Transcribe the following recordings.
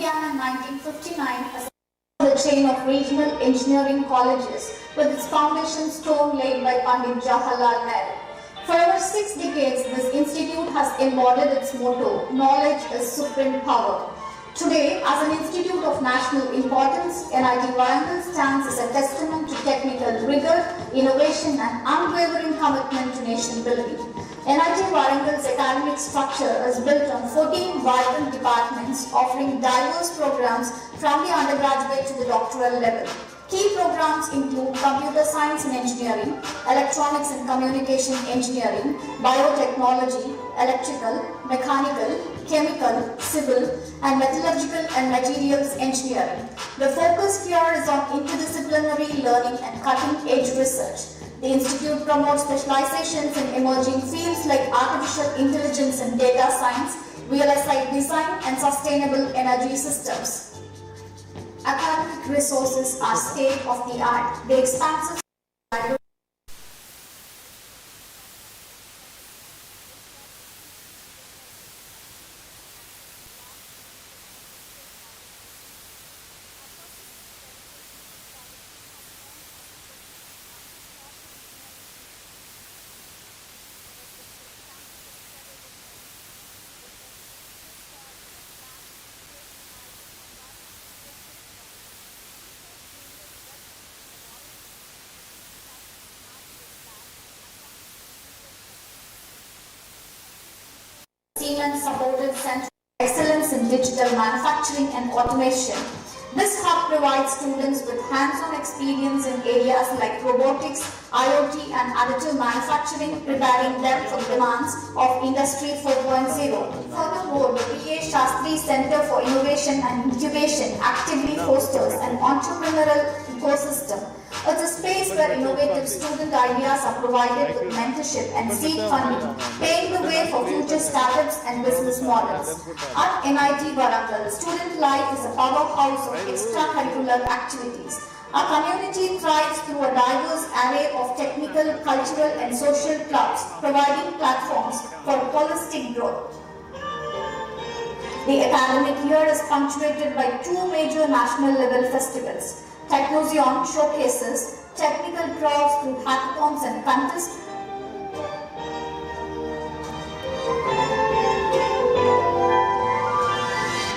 began in 1959 as the chain of regional engineering colleges, with its foundation stone laid by Pandit Jawaharlal Nehru. For over 6 decades, this institute has embodied its motto, "Knowledge is supreme power." Today, as an institute of national importance, NIT Warangal stands as a testament to technical rigor, innovation and unwavering commitment to nation building. NIT Warangal's academic structure is built on 14 vibrant departments offering diverse programs from the undergraduate to the doctoral level. Key programs include computer science and engineering, electronics and communication engineering, biotechnology, electrical, mechanical, chemical, civil, and metallurgical and materials engineering. The focus here is on interdisciplinary learning and cutting-edge research. The institute promotes specializations in emerging fields like artificial intelligence and data science, VLSI design, and sustainable energy systems. Academic resources are state-of-the-art. The expansive Siemens supported Center of Excellence in Digital Manufacturing and Automation. This hub provides students with hands-on experience in areas like robotics, IoT and additive manufacturing, preparing them for the demands of Industry 4.0. Furthermore, the B.A. Shastri Center for Innovation and Incubation actively fosters an entrepreneurial ecosystem. It's a space where innovative student ideas are provided with mentorship and seed funding, paving the way for future startups and business models. At NIT Warangal, student life is a powerhouse of extracurricular activities. Our community thrives through a diverse array of technical, cultural and social clubs, providing platforms for holistic growth. The academic year is punctuated by 2 major national level festivals: Technozion showcases technical draws through hackathons and contests,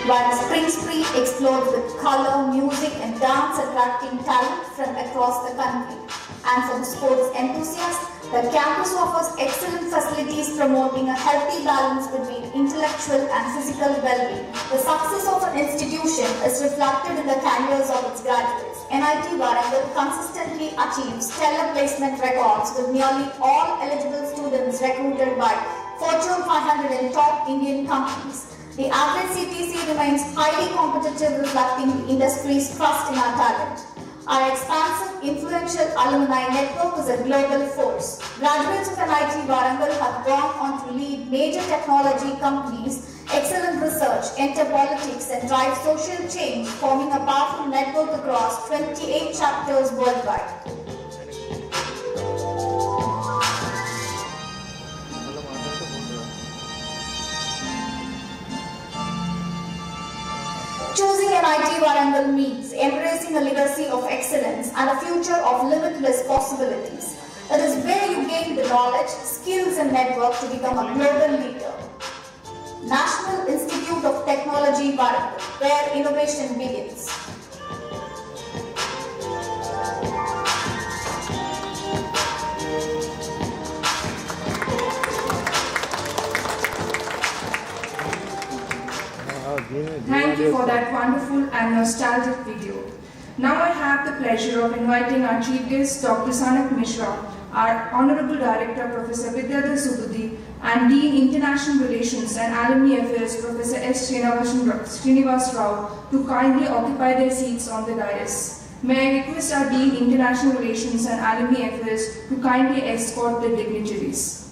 while Spring Spree explodes with color, music and dance, attracting talent from across the country. And for the sports enthusiasts, the campus offers excellent facilities promoting a healthy balance between intellectual and physical well-being. The success of an institution is reflected in the careers of its graduates. NIT Warangal consistently achieves stellar placement records with nearly all eligible students recruited by Fortune 500 and top Indian companies. The average CPC remains highly competitive, reflecting the industry's trust in our talent. Our expansive, influential alumni network is a global force. Graduates of NIT Warangal have gone on to lead major technology companies, excellent research, enter politics and drive social change, forming a powerful network across 28 chapters worldwide. Choosing NIT Warangal means embracing a legacy of excellence and a future of limitless possibilities. It is where you gain the knowledge, skills and network to become a global leader. National Institute of Technology Warangal, where innovation begins. Thank you for that wonderful and nostalgic video. Now I have the pleasure of inviting our chief guest, Dr. Sanak Mishra, our Honorable Director, Professor Vidyadhar Subudhi, and Dean International Relations and Alumni Affairs, Professor S. Srinivas Rao, to kindly occupy their seats on the dais. May I request our Dean International Relations and Alumni Affairs to kindly escort the dignitaries.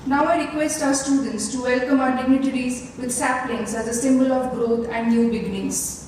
Now I request our students to welcome our dignitaries with saplings as a symbol of growth and new beginnings.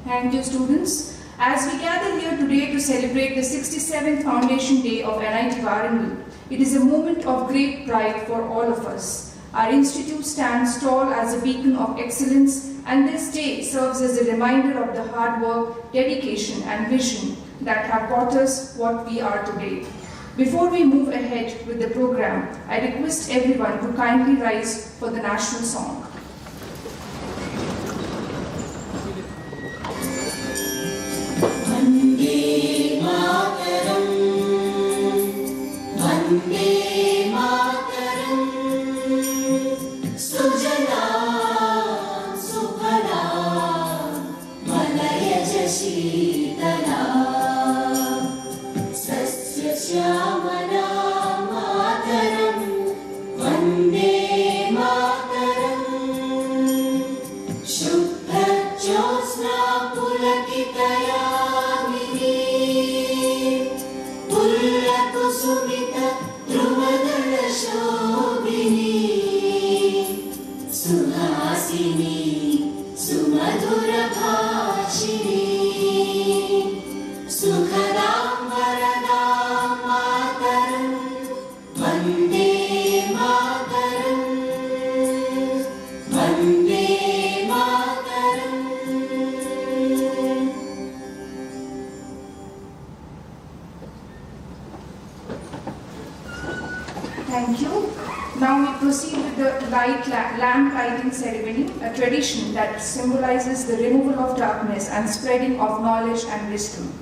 Thank you, students. As we gather here today to celebrate the 67th Foundation Day of NIT Warangal, it is a moment of great pride for all of us. Our institute stands tall as a beacon of excellence, and this day serves as a reminder of the hard work, dedication, and vision that have brought us what we are today. Before we move ahead with the program, I request everyone to kindly rise for the national song. Vande Mataram, Vande Mataram, Sujalam Sukhalam, Malayaj Sheetalam, Sasya Shyamana Mataram, Vande Mataram, Shubha Jyosna Pulakitaya Sumita Druvadala Shobhini Suhasini Sumadhura Bhashini Sukhadam Varadam Mataram Vande Mataram Vande Mataram. Thank you. Now we proceed with the lamp lighting ceremony, a tradition that symbolizes the removal of darkness and spreading of knowledge and wisdom.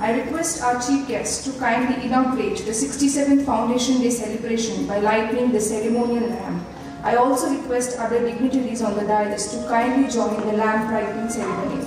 I request our chief guest to kindly inaugurate the 67th Foundation Day celebration by lighting the ceremonial lamp. I also request other dignitaries on the dais to kindly join the lamp lighting ceremony.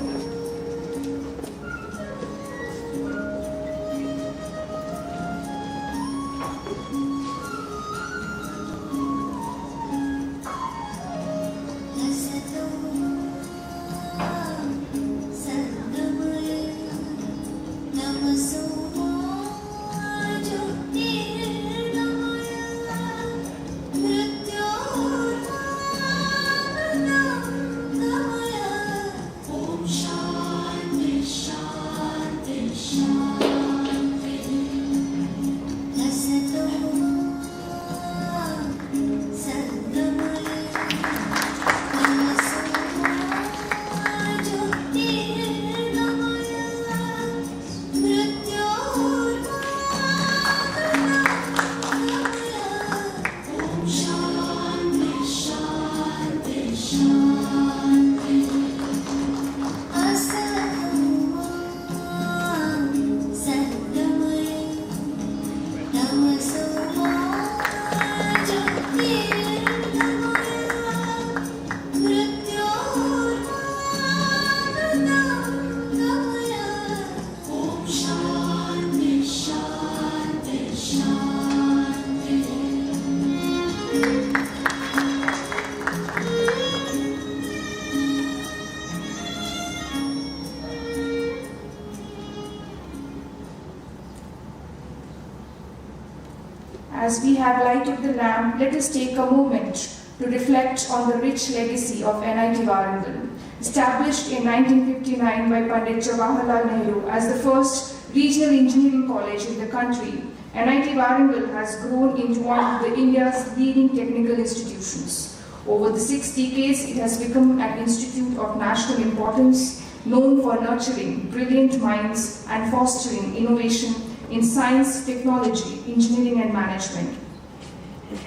As we have lighted the lamp, let us take a moment to reflect on the rich legacy of NIT Warangal. Established in 1959 by Pandit Jawaharlal Nehru as the first regional engineering college in the country, NIT Warangal has grown into one of India's leading technical institutions. Over the 6 decades, it has become an institute of national importance, known for nurturing brilliant minds and fostering innovation in science, technology, engineering, and management.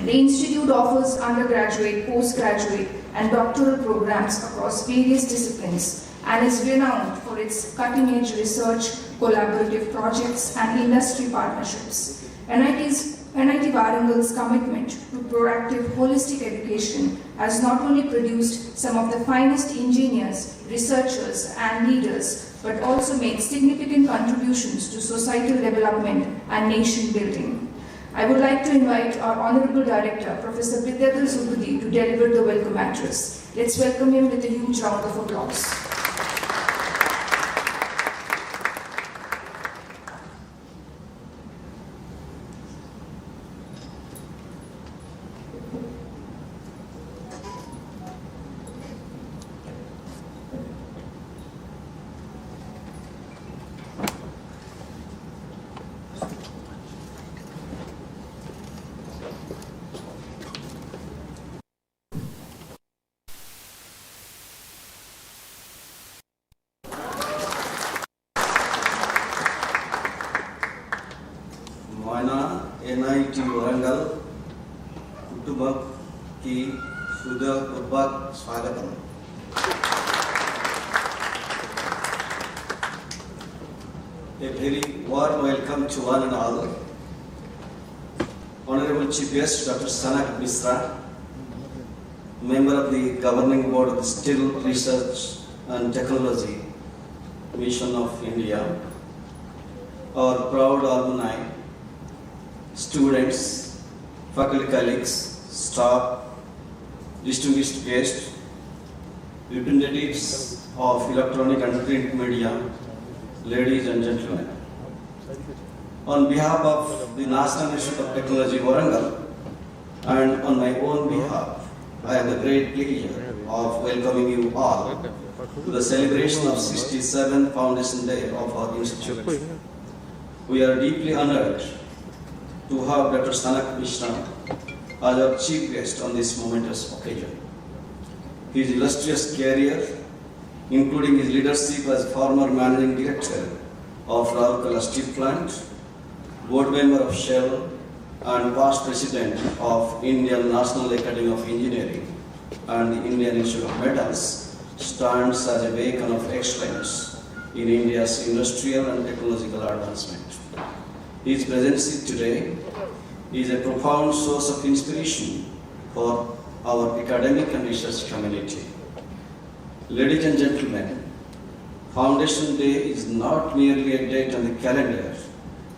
The institute offers undergraduate, postgraduate, and doctoral programs across various disciplines and is renowned for its cutting-edge research, collaborative projects, and industry partnerships. NIT Warangal's commitment to proactive holistic education has not only produced some of the finest engineers, researchers, and leaders, but also made significant contributions to societal development and nation building. I would like to invite our Honorable Director, Professor Vidyadhar Subudhi, to deliver the welcome address. Let's welcome him with a huge round of applause. NIT Warangal కుటుంబకి హృదయపూర్వక స్వాగతం. A very warm welcome to one and all. Honorable Chief Guest Dr. Sanak Mishra, member of the governing board of the Steel Research and Technology Mission of India, our proud alumni, students, faculty colleagues, staff, distinguished guests, representatives of electronic and print media, ladies and gentlemen. On behalf of the National Institute of Technology Warangal and on my own behalf, I have the great pleasure of welcoming you all to the celebration of 67th Foundation Day of our institute. We are deeply honored to have Dr. Sanak Mishra as our chief guest on this momentous occasion. His illustrious career, including his leadership as former managing director of Rourkela Steel Plant, board member of Shell, and past president of Indian National Academy of Engineering and the Indian Institute of Metals, stands as a beacon of excellence in India's industrial and technological advancement. His presence today is a profound source of inspiration for our academic and research community. Ladies and gentlemen, Foundation Day is not merely a date on the calendar.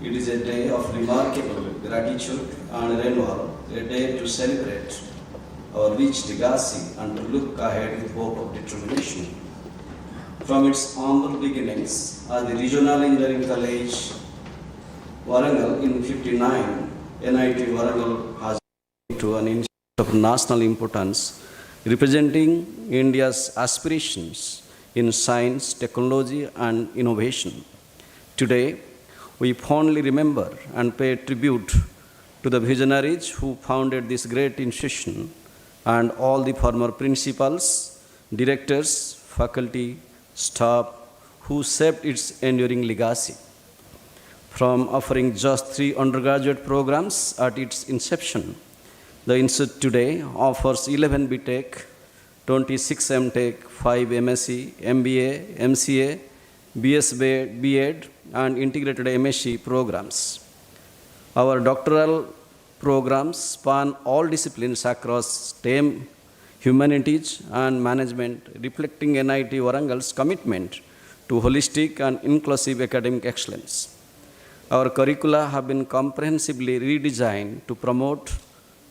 It is a day of remarkable gratitude and renewal, a day to celebrate our rich legacy and to look ahead with hope of determination. From its humble beginnings as the Regional Engineering College Warangal in 1959, NIT Warangal has become to an institute of national importance, representing India's aspirations in science, technology, and innovation. Today, we fondly remember and pay tribute to the visionaries who founded this great institution and all the former principals, directors, faculty, staff who shaped its enduring legacy. From offering just 3 undergraduate programs at its inception, the institute today offers 11 BTech, 26 MTech, 5 MSc, MBA, MCA, BS-BEd, and integrated MSc programs. Our doctoral programs span all disciplines across STEM, humanities, and management, reflecting NIT Warangal's commitment to holistic and inclusive academic excellence. Our curricula have been comprehensively redesigned to promote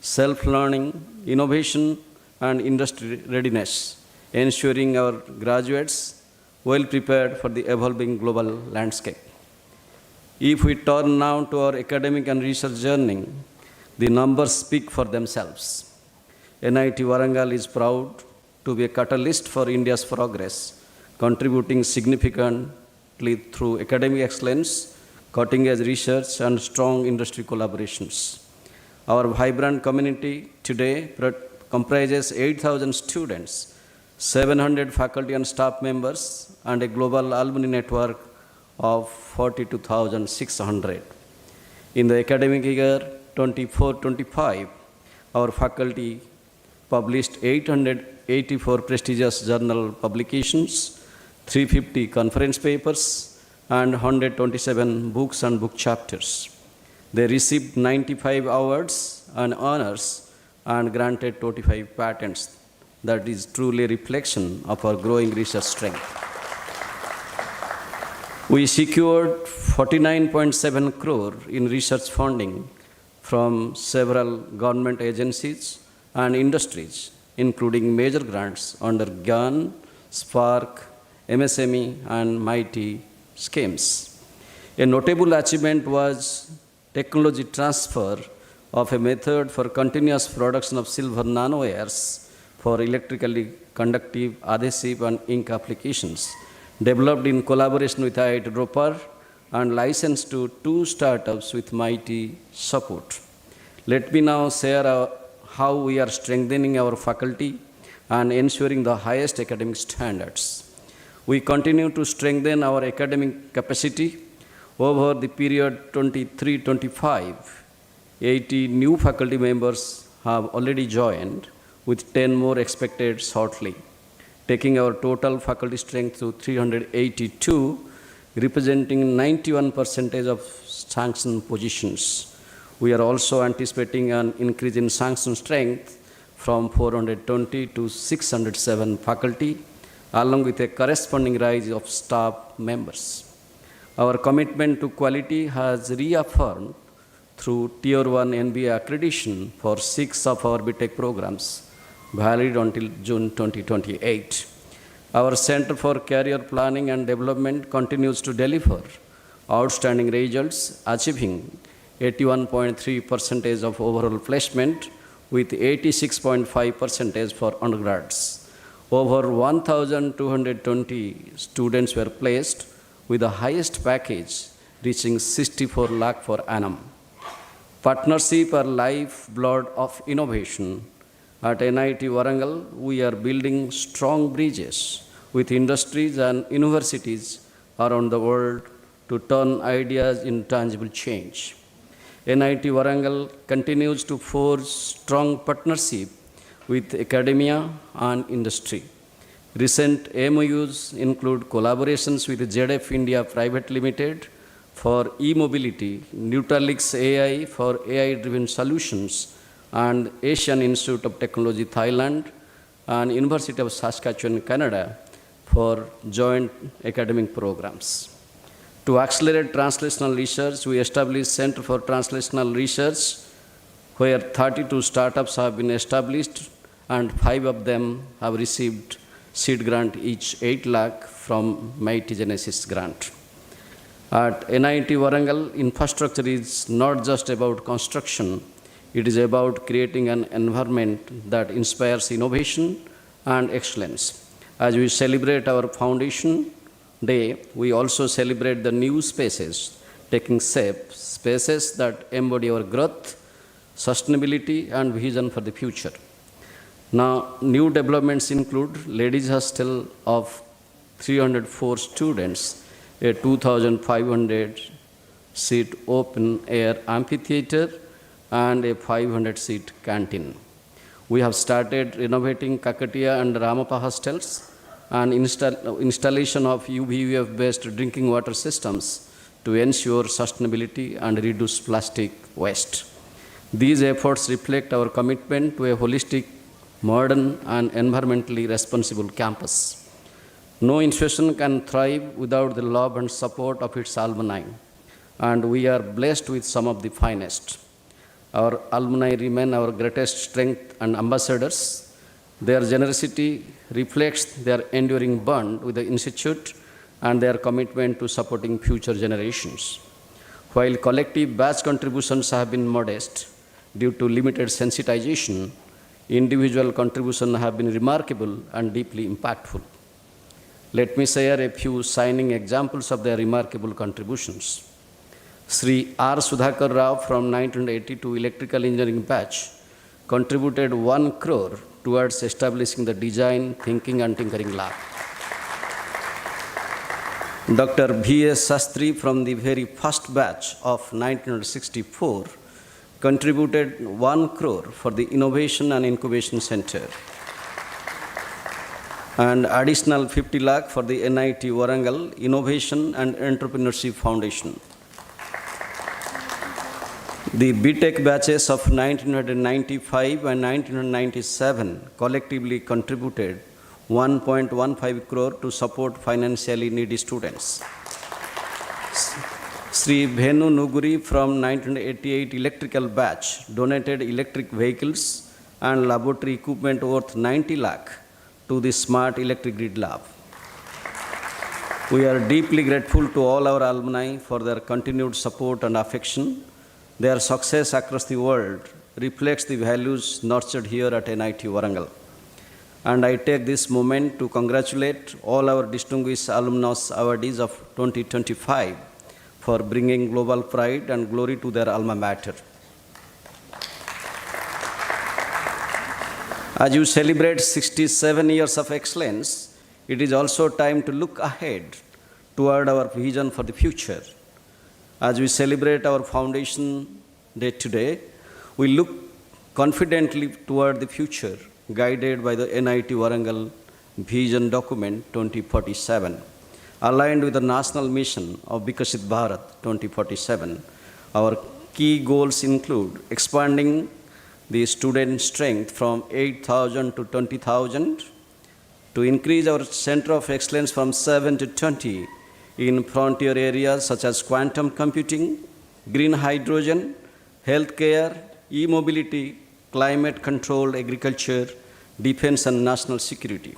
self-learning, innovation, and industry readiness, ensuring our graduates well prepared for the evolving global landscape. If we turn now to our academic and research journey, the numbers speak for themselves. NIT Warangal is proud to be a catalyst for India's progress, contributing significantly through academic excellence, cutting-edge research, and strong industry collaborations. Our vibrant community today comprises 8,000 students 700 faculty and staff members, and a global alumni network of 42,600. In the academic year 24-25, our faculty published 884 prestigious journal publications, 350 conference papers, and 127 books and book chapters. They received 95 awards and honors and granted 25 patents. That is truly a reflection of our growing research strength. We secured 49.7 crore in research funding from several government agencies and industries, including major grants under GAN, Spark, MSME, and MIT schemes. A notable achievement was technology transfer of a method for continuous production of silver nanowires for electrically conductive adhesive and ink applications, developed in collaboration with IIT Ropar and licensed to 2 startups with MIT support. Let me now share how we are strengthening our faculty and ensuring the highest academic standards. We continue to strengthen our academic capacity. Over the period 23-25, 80 new faculty members have already joined, with 10 more expected shortly, taking our total faculty strength to 382, representing 91% of sanctioned positions. We are also anticipating an increase in sanction strength from 420 to 607 faculty, along with a corresponding rise of staff members. Our commitment to quality has reaffirmed through Tier 1 NBA accreditation for 6 of our BTech programs, valid until June 2028. Our Center for Career Planning and Development continues to deliver outstanding results, achieving 81.3% of overall placement with 86.5% for undergrads. Over 1,220 students were placed with the highest package reaching 64 lakh per annum. Partnership are lifeblood of innovation. At NIT Warangal, we are building strong bridges with industries and universities around the world to turn ideas into tangible change. NIT Warangal continues to forge strong partnership with academia and industry. Recent MOUs include collaborations with ZF India Private Limited for e-mobility, Neutralix AI for AI-driven solutions, and Asian Institute of Technology Thailand and University of Saskatchewan, Canada for joint academic programs. To accelerate translational research, we established Center for Translational Research, where 32 startups have been established and 5 of them have received seed grant, each 8 lakh from MIT Genesis grant. At NIT Warangal, infrastructure is not just about construction, it is about creating an environment that inspires innovation and excellence. As we celebrate our foundation day, we also celebrate the new spaces taking shape, spaces that embody our growth, sustainability, and vision for the future. Now, new developments include ladies' hostel of 304 students, a 2,500-seat open-air amphitheater, and a 500-seat canteen. We have started renovating Kakatiya and Ramappa hostels and installation of UVF-based drinking water systems to ensure sustainability and reduce plastic waste. These efforts reflect our commitment to a holistic, modern, and environmentally responsible campus. No institution can thrive without the love and support of its alumni, and we are blessed with some of the finest. Our alumni remain our greatest strength and ambassadors. Their generosity reflects their enduring bond with the Institute and their commitment to supporting future generations. While collective batch contributions have been modest due to limited sensitization, individual contributions have been remarkable and deeply impactful. Let me share a few shining examples of their remarkable contributions. Sri R. Sudhakar Rao from 1982 Electrical Engineering batch contributed 1 crore towards establishing the Design, Thinking and Tinkering Lab. Dr. B.S. Sastry from the very first batch of 1964 contributed 1 crore for the Innovation and Incubation Center and additional 50 lakh for the NIT Warangal Innovation and Entrepreneurship Foundation. The BTech batches of 1995 and 1997 collectively contributed 1.15 crore to support financially needy students. Sri Bhenu Nuguri from 1988 electrical batch donated electric vehicles and laboratory equipment worth 90 lakh to the Smart Electric Grid Lab. We are deeply grateful to all our alumni for their continued support and affection. Their success across the world reflects the values nurtured here at NIT Warangal. And I take this moment to congratulate all our distinguished alumnus awardees of 2025 for bringing global pride and glory to their alma mater. As you celebrate 67 years of excellence, it is also time to look ahead toward our vision for the future. As we celebrate our foundation day today, we look confidently toward the future, guided by the NIT Warangal Vision Document 2047. Aligned with the national mission of Vikashit Bharat 2047, our key goals include expanding the student strength from 8,000 to 20,000, to increase our center of excellence from 7 to 20 in frontier areas such as quantum computing, green hydrogen, healthcare, e-mobility, climate-controlled agriculture, defense and national security.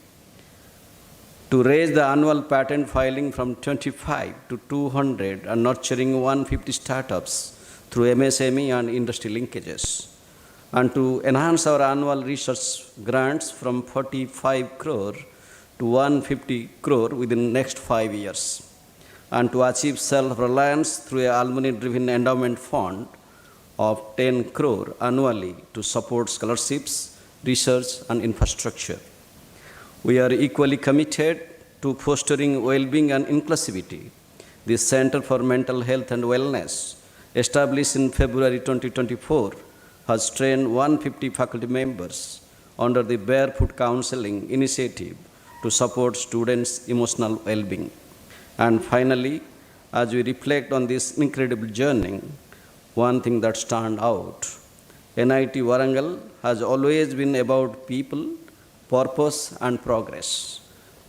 To raise the annual patent filing from 25 to 200 and nurturing 150 startups through MSME and industry linkages. And to enhance our annual research grants from 45 crore to 150 crore within the next 5 years. And to achieve self-reliance through an alumni-driven endowment fund of 10 crore annually to support scholarships, research and infrastructure. We are equally committed to fostering well-being and inclusivity. The Center for Mental Health and Wellness, established in February 2024, has trained 150 faculty members under the Barefoot Counseling initiative to support students' emotional well-being. And finally, as we reflect on this incredible journey, one thing that stands out, NIT Warangal has always been about people, purpose and progress.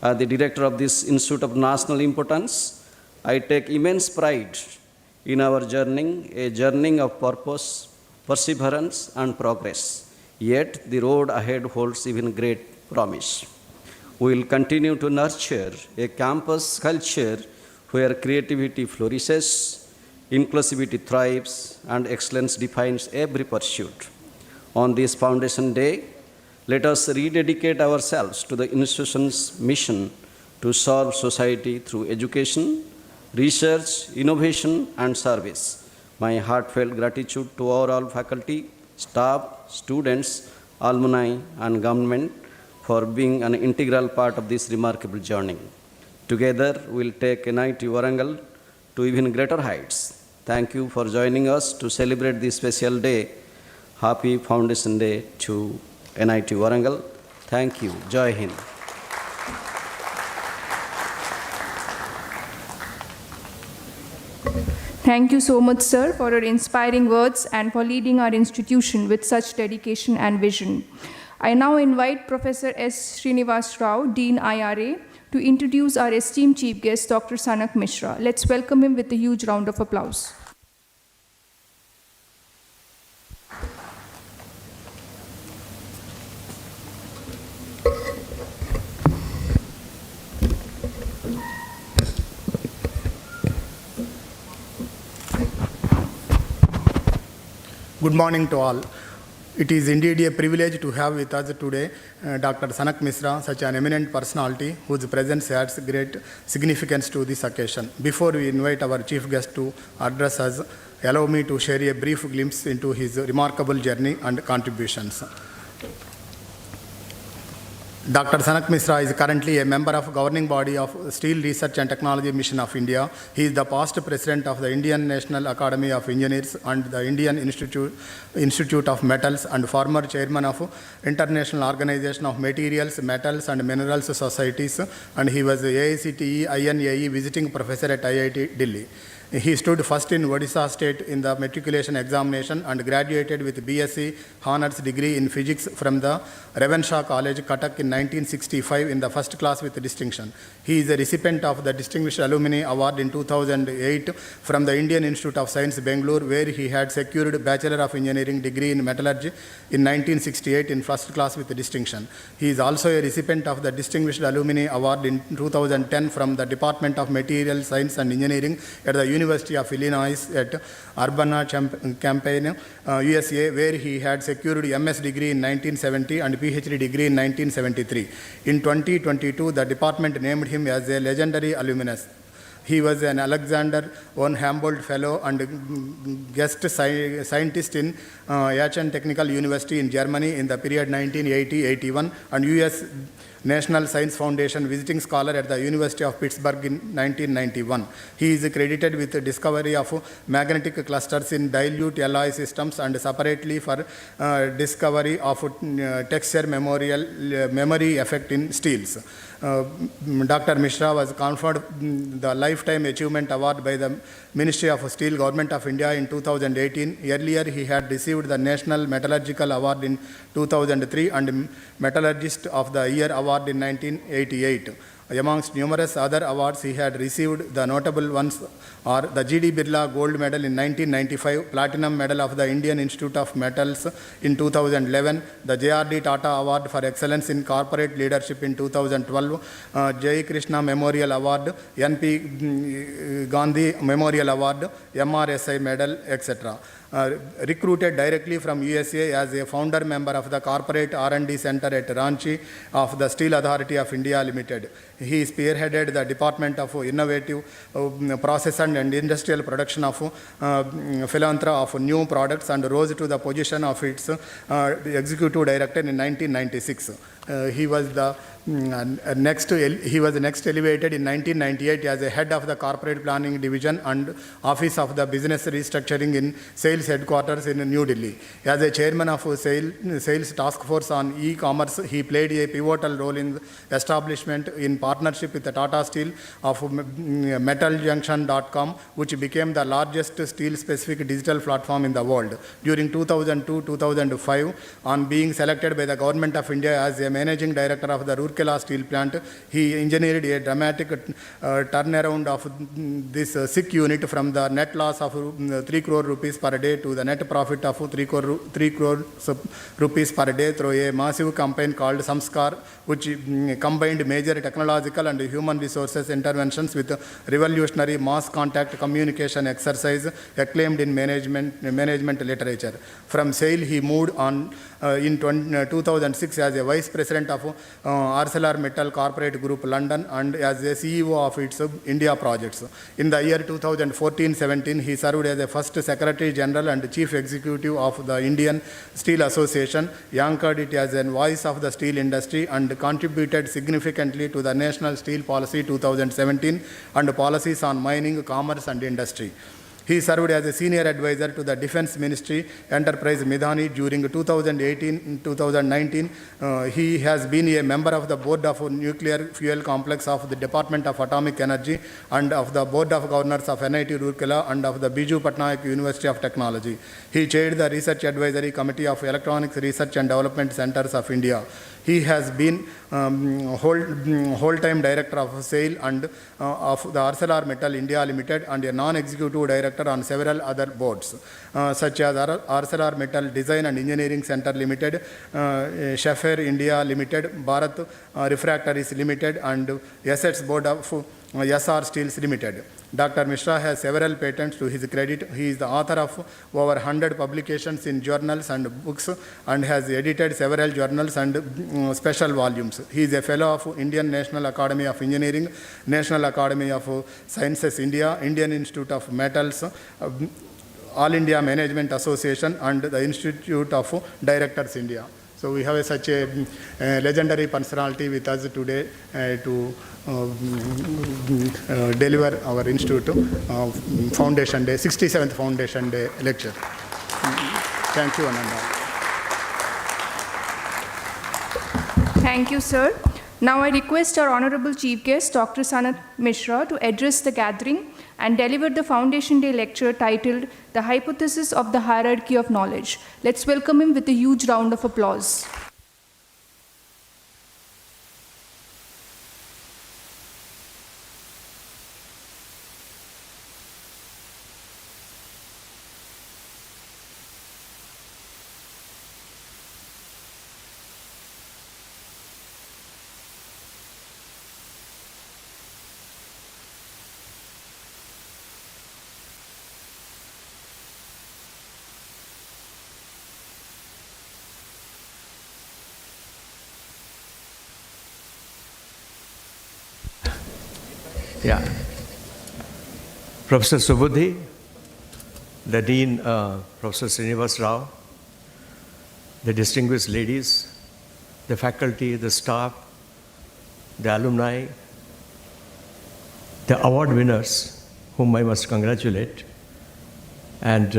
As the director of this Institute of National Importance, I take immense pride in our journey, a journey of purpose, perseverance and progress. Yet the road ahead holds even great promise. We will continue to nurture a campus culture where creativity flourishes, inclusivity thrives, and excellence defines every pursuit. On this Foundation Day, let us rededicate ourselves to the institution's mission to serve society through education, research, innovation, and service. My heartfelt gratitude to all faculty, staff, students, alumni, and government for being an integral part of this remarkable journey. Together, we'll take NIT Warangal to even greater heights. Thank you for joining us to celebrate this special day. Happy Foundation Day to NIT Warangal. Thank you. Jai Hind. Thank you so much, sir, for your inspiring words and for leading our institution with such dedication and vision. I now invite Professor S. Srinivas Rao, Dean IRA, to introduce our esteemed chief guest, Dr. Sanak Mishra. Let's welcome him with a huge round of applause. Good morning to all. It is indeed a privilege to have with us today Dr. Sanak Mishra, such an eminent personality whose presence adds great significance to this occasion. Before we invite our chief guest to address us, allow me to share a brief glimpse into his remarkable journey and contributions. Dr. Sanak Misra is currently a member of governing body of Steel Research and Technology Mission of India. He is the past president of the Indian National Academy of Engineers and the Indian Institute of Metals and former chairman of International Organization of Materials, Metals and Minerals Societies, and he was AICTE INAE visiting professor at IIT Delhi. He stood first in Odisha state in the matriculation examination and graduated with BSc Honours degree in physics from the Ravenshaw College, Cuttack in 1965 in the first class with distinction. He is a recipient of the Distinguished Alumni Award in 2008 from the Indian Institute of Science, Bangalore, where he had secured Bachelor of Engineering degree in Metallurgy in 1968 in first class with distinction. He is also a recipient of the Distinguished Alumni Award in 2010 from the Department of Material Science and Engineering at the University of Illinois at Urbana-Champaign, USA, where he had secured MS degree in 1970 and PhD degree in 1973. In 2022, the department named him as a legendary alumnus. He was an Alexander von Humboldt Fellow and guest scientist in Aachen Technical University in Germany in the period 1980-81 and US National Science Foundation visiting scholar at the University of Pittsburgh in 1991. He is credited with the discovery of magnetic clusters in dilute alloy systems and separately for discovery of texture memory effect in steels. Dr. Mishra was conferred the Lifetime Achievement Award by the Ministry of Steel, Government of India in 2018. Earlier, he had received the National Metallurgical Award in 2003 and Metallurgist of the Year Award in 1988. Amongst numerous other awards he had received, the notable ones are the G.D. Birla Gold Medal in 1995, Platinum Medal of the Indian Institute of Metals in 2011, the J.R.D. Tata Award for Excellence in Corporate Leadership in 2012, Jai Krishna Memorial Award, N.P. Gandhi Memorial Award, MRSI Medal, etc. Recruited directly from USA as a founder member of the Corporate R&D Center at Ranchi of the Steel Authority of India Limited. He spearheaded the Department of Innovative Process and Industrial Production of Philanthropy of New Products and rose to the position of its Executive Director in 1996. He was next elevated in 1998 as a head of the Corporate Planning Division and Office of the Business Restructuring in Sales Headquarters in New Delhi. As a chairman of Sales Task Force on E-Commerce, he played a pivotal role in the establishment in partnership with the Tata Steel of MetalJunction.com, which became the largest steel-specific digital platform in the world. During 2002-2005, on being selected by the Government of India as a managing director of the Rourkela steel plant, he engineered a dramatic turnaround of this SICK unit from the net loss of 3 crore rupees per day to the net profit of 3 crore rupees per day through a massive campaign called Samskar, which combined major technological and human resources interventions with revolutionary mass contact communication exercise acclaimed in management literature. From SAIL, he moved on in 2006 as a vice president of ArcelorMittal Corporate Group London and as a CEO of its India projects. In the year 2014-17, he served as the first Secretary General and Chief Executive of the Indian Steel Association, anchored it as a voice of the steel industry and contributed significantly to the National Steel Policy 2017 and policies on mining, commerce and industry. He served as a senior advisor to the Defense Ministry Enterprise Midhani during 2018-2019. He has been a member of the Board of Nuclear Fuel Complex of the Department of Atomic Energy and of the Board of Governors of NIT Rourkela and of the Biju Patnaik University of Technology. He chaired the Research Advisory Committee of Electronics Research and Development Centers of India. He has been whole-time director of SAIL and of the ArcelorMittal India Limited and a non-executive director on several other boards, such as ArcelorMittal Design and Engineering Center Limited, Shaffer India Limited, Bharat Refractories Limited, and Assets Board of SR Steels Limited. Dr. Mishra has several patents to his credit. He is the author of over 100 publications in journals and books and has edited several journals and special volumes. He is a fellow of Indian National Academy of Engineering, National Academy of Sciences India, Indian Institute of Metals, All India Management Association and the Institute of Directors India. So we have such a legendary personality with us today to deliver our institute Foundation Day, 67th Foundation Day lecture. Thank you, Ananda. Thank you, sir. Now I request our Honorable Chief Guest, Dr. Sanak Mishra, to address the gathering and deliver the Foundation Day lecture titled The Hypothesis of the Hierarchy of Knowledge. Let's welcome him with a huge round of applause. Yeah. Professor Subudhi, the Dean, Professor Srinivas Rao, the distinguished ladies, the faculty, the staff, the alumni, the award winners, whom I must congratulate, and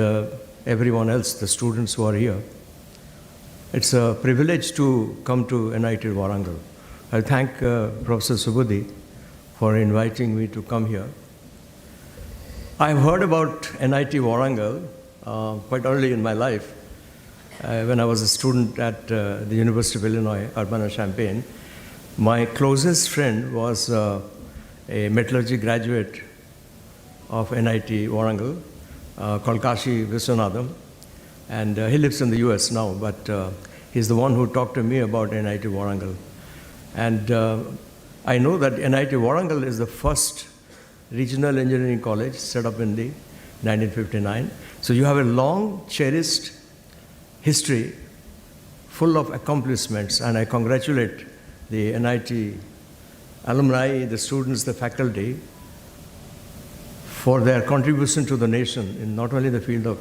everyone else, the students who are here. It's a privilege to come to NIT Warangal. I thank Professor Subudhi for inviting me to come here. I've heard about NIT Warangal quite early in my life. When I was a student at the University of Illinois, Urbana-Champaign, my closest friend was a metallurgy graduate of NIT Warangal called Kashi Viswanathan, and he lives in the US now, but he's the one who talked to me about NIT Warangal. And I know that NIT Warangal is the first regional engineering college set up in the 1959. So you have a long cherished history full of accomplishments, and I congratulate the NIT alumni, the students, the faculty for their contribution to the nation in not only the field of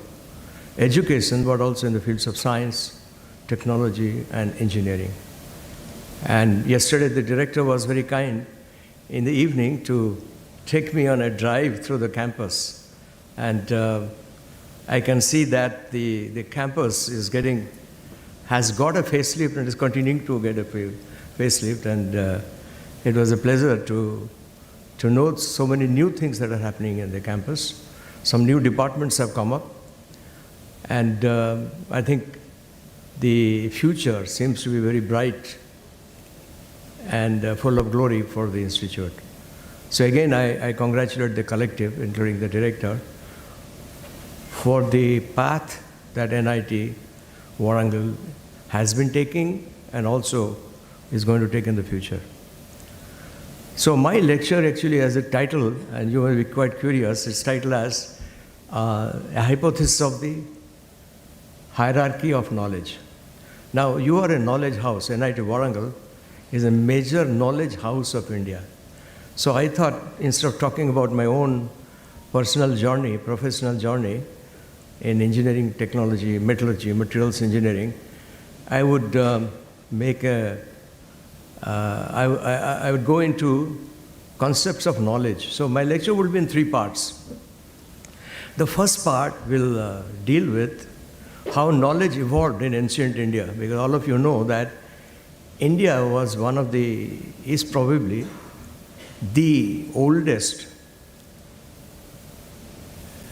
education but also in the fields of science, technology, and engineering. And yesterday the director was very kind in the evening to take me on a drive through the campus. And I can see that the campus has got a facelift and is continuing to get a facelift. And it was a pleasure to note so many new things that are happening in the campus. Some new departments have come up. And I think the future seems to be very bright and full of glory for the institute. So again, I congratulate the collective, including the director, for the path that NIT Warangal has been taking and also is going to take in the future. So my lecture actually has a title, and you will be quite curious, it's titled as A Hypothesis of the Hierarchy of Knowledge. Now, you are a knowledge house. NIT Warangal is a major knowledge house of India. So I thought, instead of talking about my own personal journey, professional journey in engineering technology, metallurgy, materials engineering, I would I would go into concepts of knowledge. So my lecture will be in 3 parts. The first part will deal with how knowledge evolved in ancient India, because all of you know that India was is probably the oldest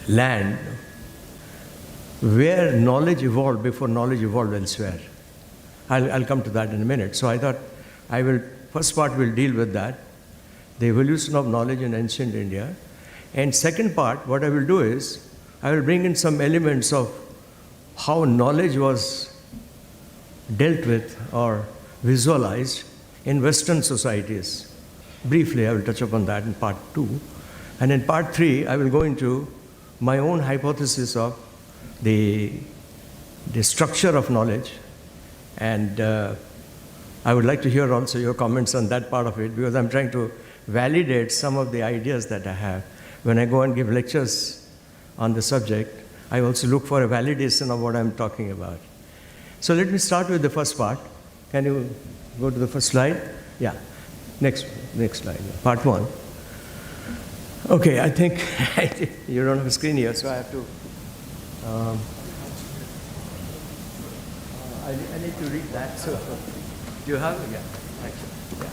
land where knowledge evolved before knowledge evolved elsewhere. I'll come to that in a minute. So I thought first part will deal with that, the evolution of knowledge in ancient India. And second part, what I will do is, I will bring in some elements of how knowledge was dealt with or visualized in Western societies. Briefly, I will touch upon that in part 2. And in part 3, I will go into my own hypothesis of the structure of knowledge. And I would like to hear also your comments on that part of it, because I'm trying to validate some of the ideas that I have. When I go and give lectures on the subject, I also look for a validation of what I'm talking about. So let me start with the first part. Can you go to the first slide? Yeah. Next slide. Part 1. Okay, I think you don't have a screen here, so I have to. I need to read that. So, do you have it? Yeah. Thank you. Yeah.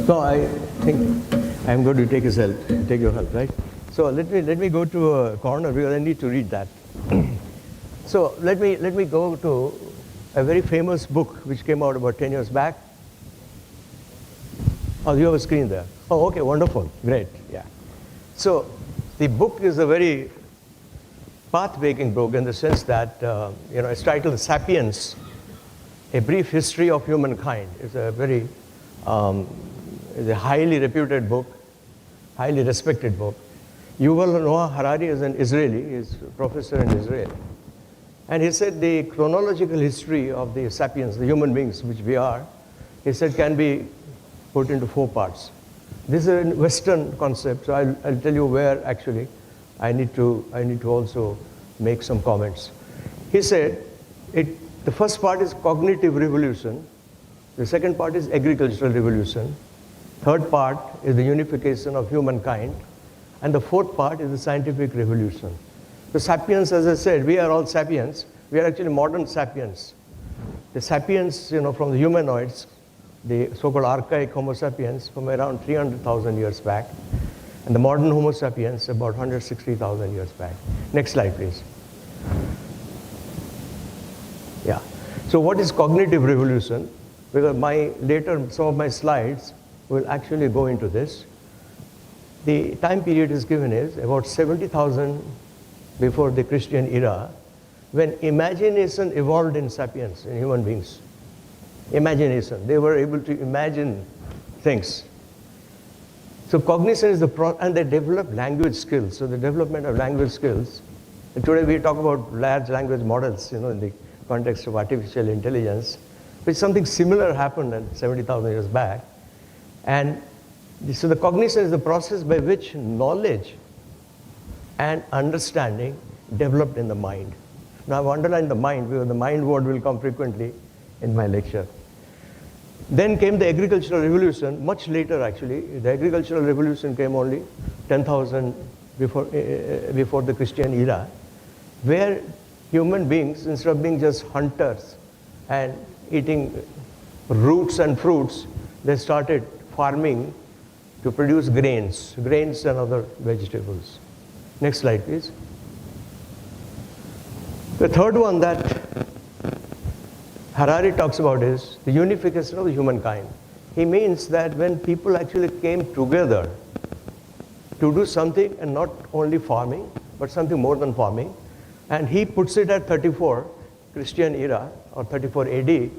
No, I think I'm going to take your help, right? So let me go to a corner because I need to read that. So let me go to a very famous book which came out about 10 years back. Oh, you have a screen there. Oh, okay, wonderful, great, yeah. So the book is a very path-breaking book in the sense that it's titled "Sapiens: A Brief History of Humankind." It's a very is a highly reputed book, highly respected book. Yuval Noah Harari is an Israeli, he's a professor in Israel. And he said the chronological history of the sapiens, the human beings which we are, he said can be put into 4 parts. This is a Western concept, so I'll tell you where actually I need to also make some comments. He said the first part is cognitive revolution, the second part is agricultural revolution, third part is the unification of humankind, and the fourth part is the scientific revolution. The sapiens, as I said, we are all sapiens. We are actually modern sapiens. The sapiens, from the humanoids, the so-called archaic Homo sapiens from around 300,000 years back, and the modern Homo sapiens about 160,000 years back. Next slide, please. Yeah. So what is cognitive revolution? Because some of my slides will actually go into this. The time period is given is about 70,000 before the Christian era, when imagination evolved in sapiens, in human beings. Imagination. They were able to imagine things. So cognition is and they develop language skills. So the development of language skills. And today we talk about large language models, in the context of artificial intelligence, which something similar happened 70,000 years back. And so the cognition is the process by which knowledge and understanding developed in the mind. Now I've underlined the mind because the mind word will come frequently in my lecture. Then came the agricultural revolution, much later actually. The agricultural revolution came only 10,000 before the Christian era, where human beings, instead of being just hunters and eating roots and fruits, they started farming to produce grains and other vegetables. Next slide, please. The third one that Harari talks about is the unification of the humankind. He means that when people actually came together to do something, and not only farming, but something more than farming, and he puts it at 34 Christian era, or 34 AD,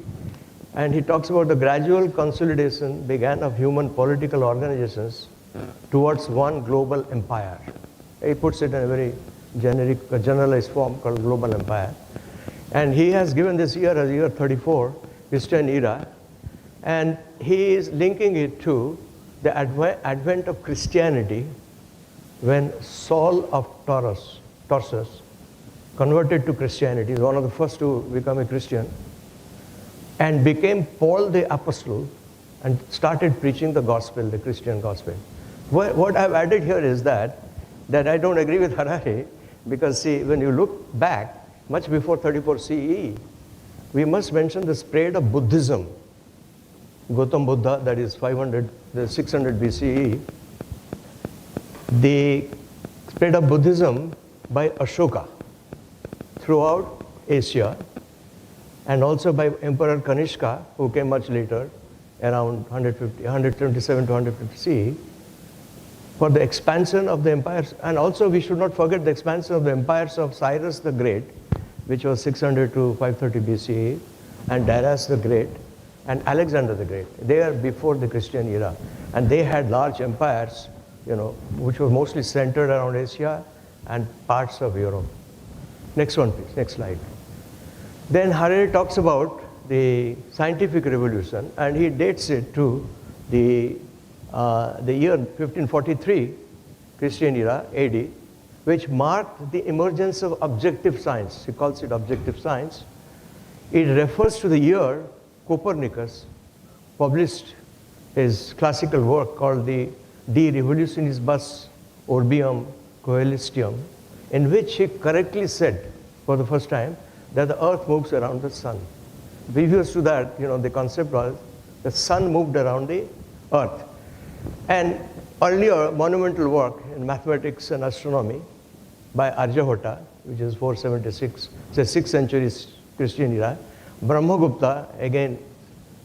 and he talks about the gradual consolidation began of human political organizations towards one global empire. He puts it in a very generalized form called global empire. And he has given this year as year 34, Christian era, and he is linking it to the advent of Christianity when Saul of Tarsus converted to Christianity. He was one of the first to become a Christian, and became Paul the Apostle and started preaching the gospel, the Christian gospel. What I've added here is that I don't agree with Harari, because see, when you look back, much before 34 CE, we must mention the spread of Buddhism. Gautam Buddha, that is 600 BCE, the spread of Buddhism by Ashoka throughout Asia, and also by Emperor Kanishka, who came much later, around 127 to 150 CE, for the expansion of the empires. And also we should not forget the expansion of the empires of Cyrus the Great, which was 600 to 530 BCE, and Darius the Great, and Alexander the Great. They are before the Christian era. And they had large empires, which were mostly centered around Asia and parts of Europe. Next one, please. Next slide. Then Harari talks about the scientific revolution, and he dates it to the year 1543, Christian era, AD, which marked the emergence of objective science. He calls it objective science. It refers to the year Copernicus published his classical work called the De Revolutionibus Orbium Coelestium, in which he correctly said for the first time that the earth moves around the sun. Previous to that, the concept was the sun moved around the earth. And earlier monumental work in mathematics and astronomy by Aryabhata, which is 476, say 6th century Christian era, Brahmagupta, again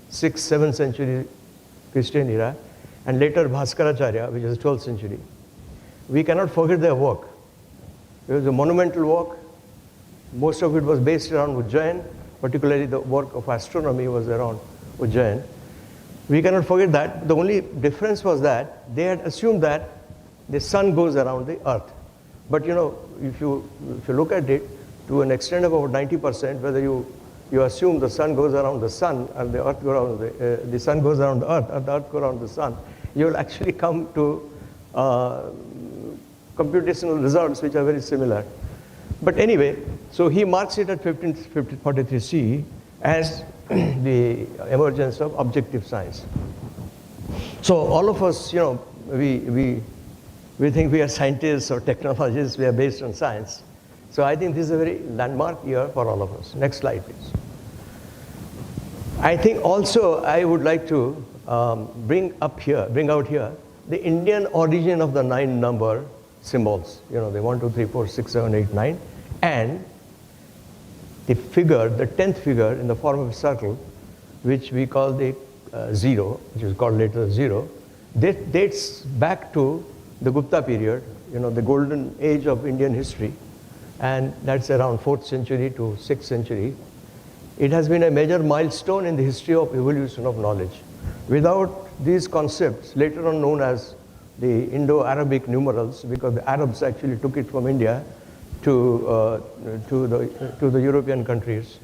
6th, 7th century Christian era, and later Bhaskaracharya, which is 12th century. We cannot forget their work. It was a monumental work. Most of it was based around Ujjain, particularly the work of astronomy was around Ujjain. We cannot forget that. The only difference was that they had assumed that the sun goes around the earth. But if you look at it to an extent of about 90%, whether you assume the sun goes around the sun and the earth goes around the sun goes around the earth and the earth goes around the sun, you will actually come to computational results which are very similar. But anyway, so he marks it at 1543 CE as the emergence of objective science. So all of us, we think we are scientists or technologists, we are based on science. So I think this is a very landmark year for all of us. Next slide, please. I think also I would like to bring out here the Indian origin of the 9 number symbols. The 1, 2, 3, 4, 6, 7, 8, 9, and the figure, the 10th figure in the form of a circle, which we call the 0, which is called later 0, that dates back to the Gupta period, the golden age of Indian history, and that's around 4th century to 6th century. It has been a major milestone in the history of evolution of knowledge. Without these concepts, later on known as the Indo-Arabic numerals, because the Arabs actually took it from India to the European countries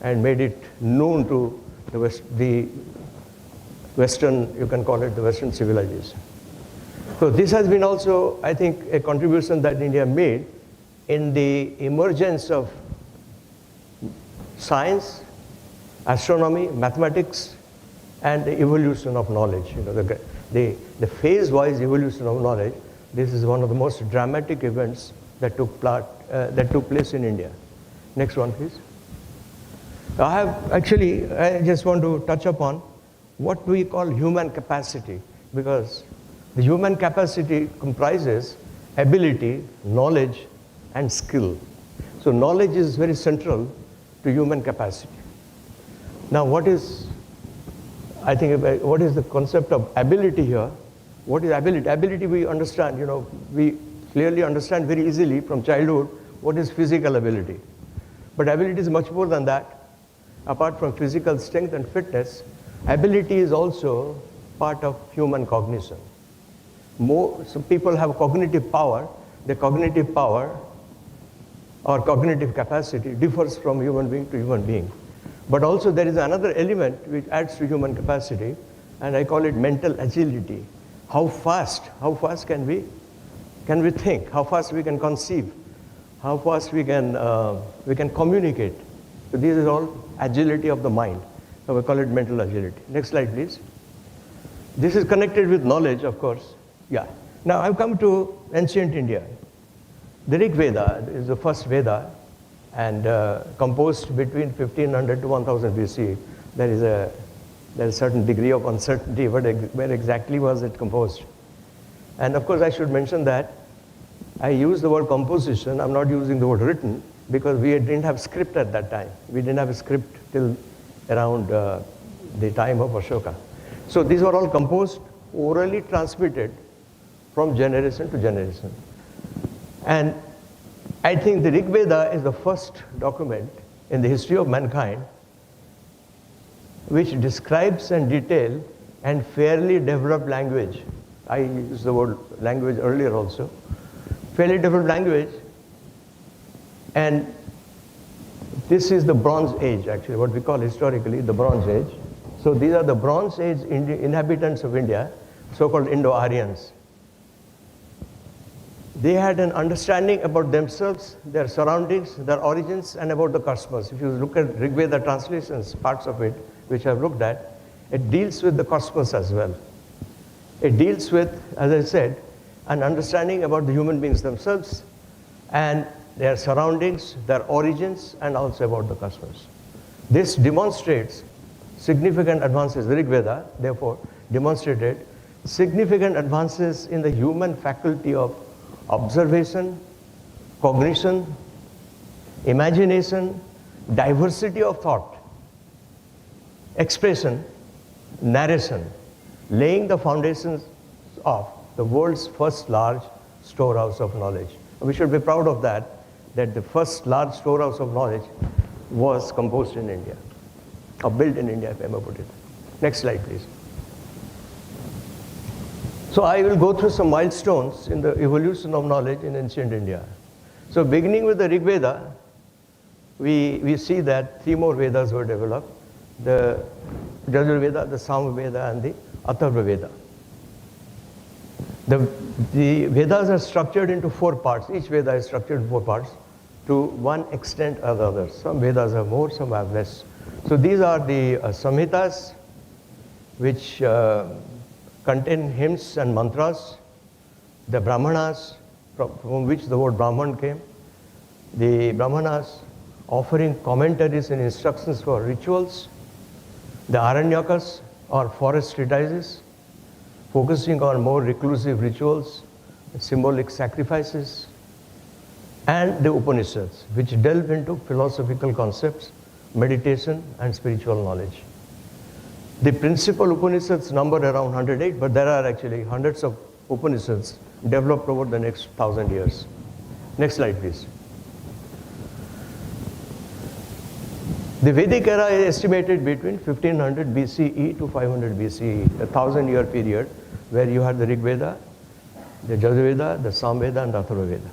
and made it known to the Western, you can call it the Western civilization. So this has been also, I think, a contribution that India made in the emergence of science, astronomy, mathematics, and the evolution of knowledge. The phase-wise evolution of knowledge. This is one of the most dramatic events that took place in India. Next one, please. I just want to touch upon what we call human capacity, because the human capacity comprises ability, knowledge, and skill. So knowledge is very central to human capacity. Now what is the concept of ability here? What is ability? Ability we understand, we clearly understand very easily from childhood what is physical ability. But ability is much more than that. Apart from physical strength and fitness, ability is also part of human cognition. Some people have cognitive power. The cognitive power or cognitive capacity differs from human being to human being. But also there is another element which adds to human capacity, and I call it mental agility. How fast can we think? How fast we can conceive? How fast we can communicate? So this is all agility of the mind. So we call it mental agility. Next slide, please. This is connected with knowledge, of course. Yeah. Now I've come to ancient India. The Rig Veda is the first Veda, and composed between 1500 to 1000 BC. There is a certain degree of uncertainty where exactly was it composed. And of course I should mention that I use the word composition, I'm not using the word written, because we didn't have script at that time. We didn't have a script till around the time of Ashoka. So these were all composed, orally transmitted from generation to generation. And I think the Rig Veda is the first document in the history of mankind which describes and details and fairly developed language. I used the word language earlier also. Fairly developed language, and this is the Bronze Age, actually, what we call historically the Bronze Age. So these are the Bronze Age inhabitants of India, so-called Indo-Aryans. They had an understanding about themselves, their surroundings, their origins, and about the cosmos. If you look at Rig Veda translations, parts of it, which I've looked at, it deals with the cosmos as well. It deals with, as I said, an understanding about the human beings themselves and their surroundings, their origins, and also about the cosmos. This demonstrates significant advances. The Rig Veda, therefore, demonstrated significant advances in the human faculty of observation, cognition, imagination, diversity of thought, expression, narration, laying the foundations of the world's first large storehouse of knowledge. We should be proud of that the first large storehouse of knowledge was composed in India, or built in India, if I may put it. Next slide, please. So I will go through some milestones in the evolution of knowledge in ancient India. So beginning with the Rig Veda, we see that 3 more Vedas were developed: the Yajur Veda, the Sama Veda, and the Atharva Veda. The Vedas are structured into 4 parts. Each Veda is structured in 4 parts to one extent or the other. Some Vedas have more, some have less. So these are the Samhitas, which contain hymns and mantras, the Brahmanas, from which the word Brahman came, the Brahmanas offering commentaries and instructions for rituals, the Aranyakas, or forest treatises, focusing on more reclusive rituals, symbolic sacrifices, and the Upanishads, which delve into philosophical concepts, meditation, and spiritual knowledge. The principal Upanishads number around 108, but there are actually hundreds of Upanishads developed over the next 1,000 years. Next slide, please. The Vedic era is estimated between 1500 BCE to 500 BCE, a 1,000-year period where you had the Rig Veda, the Yajur Veda, the Sam Veda, and the Atharva Veda.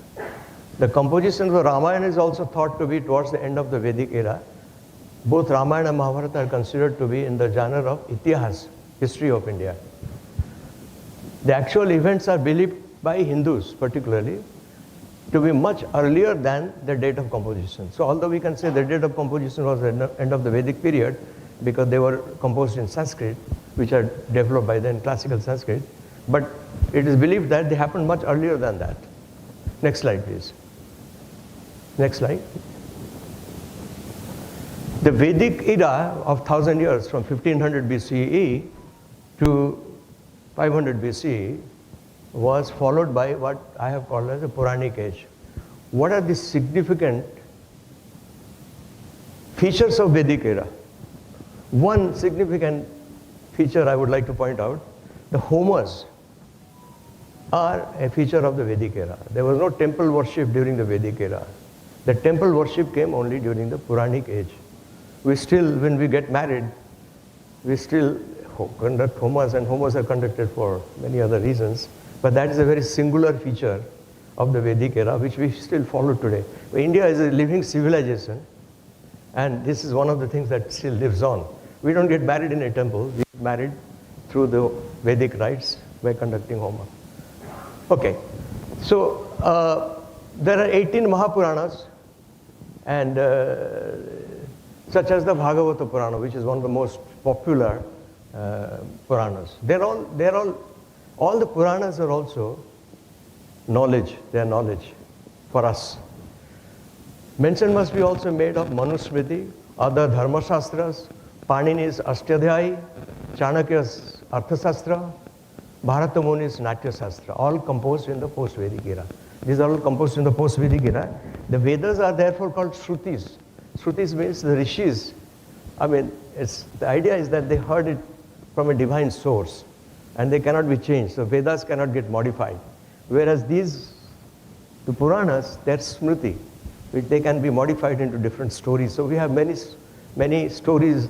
The composition of the Ramayana is also thought to be towards the end of the Vedic era. Both Ramayana and Mahabharata are considered to be in the genre of Itihas, history of India. The actual events are believed by Hindus particularly to be much earlier than the date of composition. So although we can say the date of composition was the end of the Vedic period because they were composed in Sanskrit, which are developed by then classical Sanskrit, but it is believed that they happened much earlier than that. Next slide, please. Next slide. The Vedic era of 1,000 years, from 1500 BCE to 500 BCE, was followed by what I have called as a Puranic age. What are the significant features of Vedic era? One significant feature I would like to point out: the homas are a feature of the Vedic era. There was no temple worship during the Vedic era. The temple worship came only during the Puranic age. We still, when we get married, we still conduct homas, and homas are conducted for many other reasons. But that is a very singular feature of the Vedic era, which we still follow today. India is a living civilization, and this is one of the things that still lives on. We don't get married in a temple. We get married through the Vedic rites by conducting homa. Okay, so there are 18 Mahapuranas, and such as the Bhagavata Purana, which is one of the most popular Puranas. All the Puranas are also knowledge, they are knowledge for us. Mention must be also made of Manusmriti, other Dharma Shastras, Panini's Ashtadhyayi, Chanakya's Arthasastra, Bharata Muni's Natya Shastra, all composed in the post-Vedic era. These are all composed in the post-Vedic era. The Vedas are therefore called Shrutis. Shrutis means the rishis. I mean, the idea is that they heard it from a divine source, and they cannot be changed. So Vedas cannot get modified. Whereas the Puranas, they're Smriti, which they can be modified into different stories. So we have many stories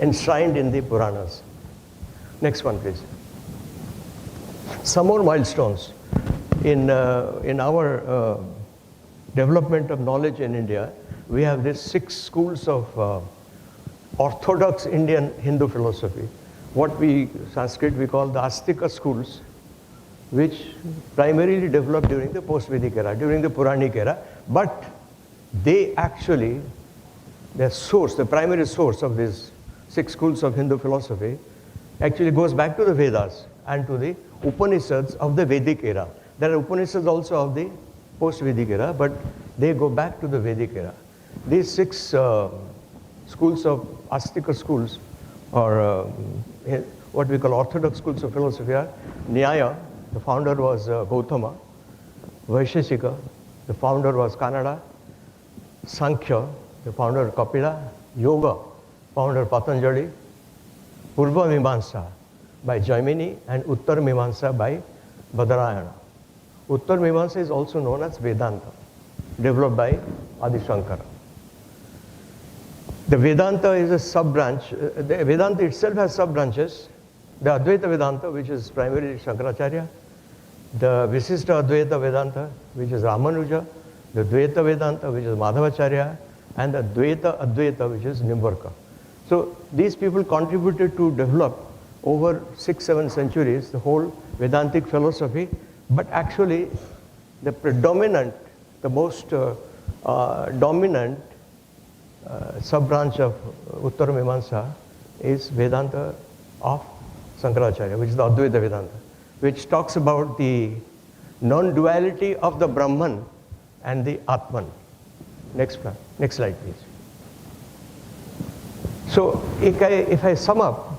enshrined in the Puranas. Next one, please. Some more milestones in our development of knowledge in India. We have these 6 schools of orthodox Indian Hindu philosophy. What Sanskrit we call the Astika schools, which primarily developed during the post-Vedic era, during the Puranic era, but they actually, their source, the primary source of these 6 schools of Hindu philosophy actually goes back to the Vedas and to the Upanishads of the Vedic era. There are Upanishads also of the post-Vedic era, but they go back to the Vedic era. These 6 schools of Astika schools, or what we call orthodox schools of philosophy, are Nyaya, the founder was Gautama; Vaisheshika, the founder was Kanada; Sankhya, the founder Kapila; Yoga, founder Patanjali; Purva Mimamsa by Jaimini; and Uttar Mimamsa by Badarayana. Uttar Mimamsa is also known as Vedanta, developed by Adi Shankara. The Vedanta is a sub-branch. The Vedanta itself has sub-branches. The Advaita Vedanta, which is primarily Shankaracharya; the Visishta Advaita Vedanta, which is Ramanuja; the Dvaita Vedanta, which is Madhavacharya; and the Dvaita Advaita, which is Nimbarka. So these people contributed to develop over 6-7 centuries the whole Vedantic philosophy, but actually the predominant, the most dominant sub-branch of Uttar Mimamsa is Vedanta of Shankaracharya, which is the Advaita Vedanta, which talks about the non-duality of the Brahman and the Atman. Next slide, please. So if I sum up,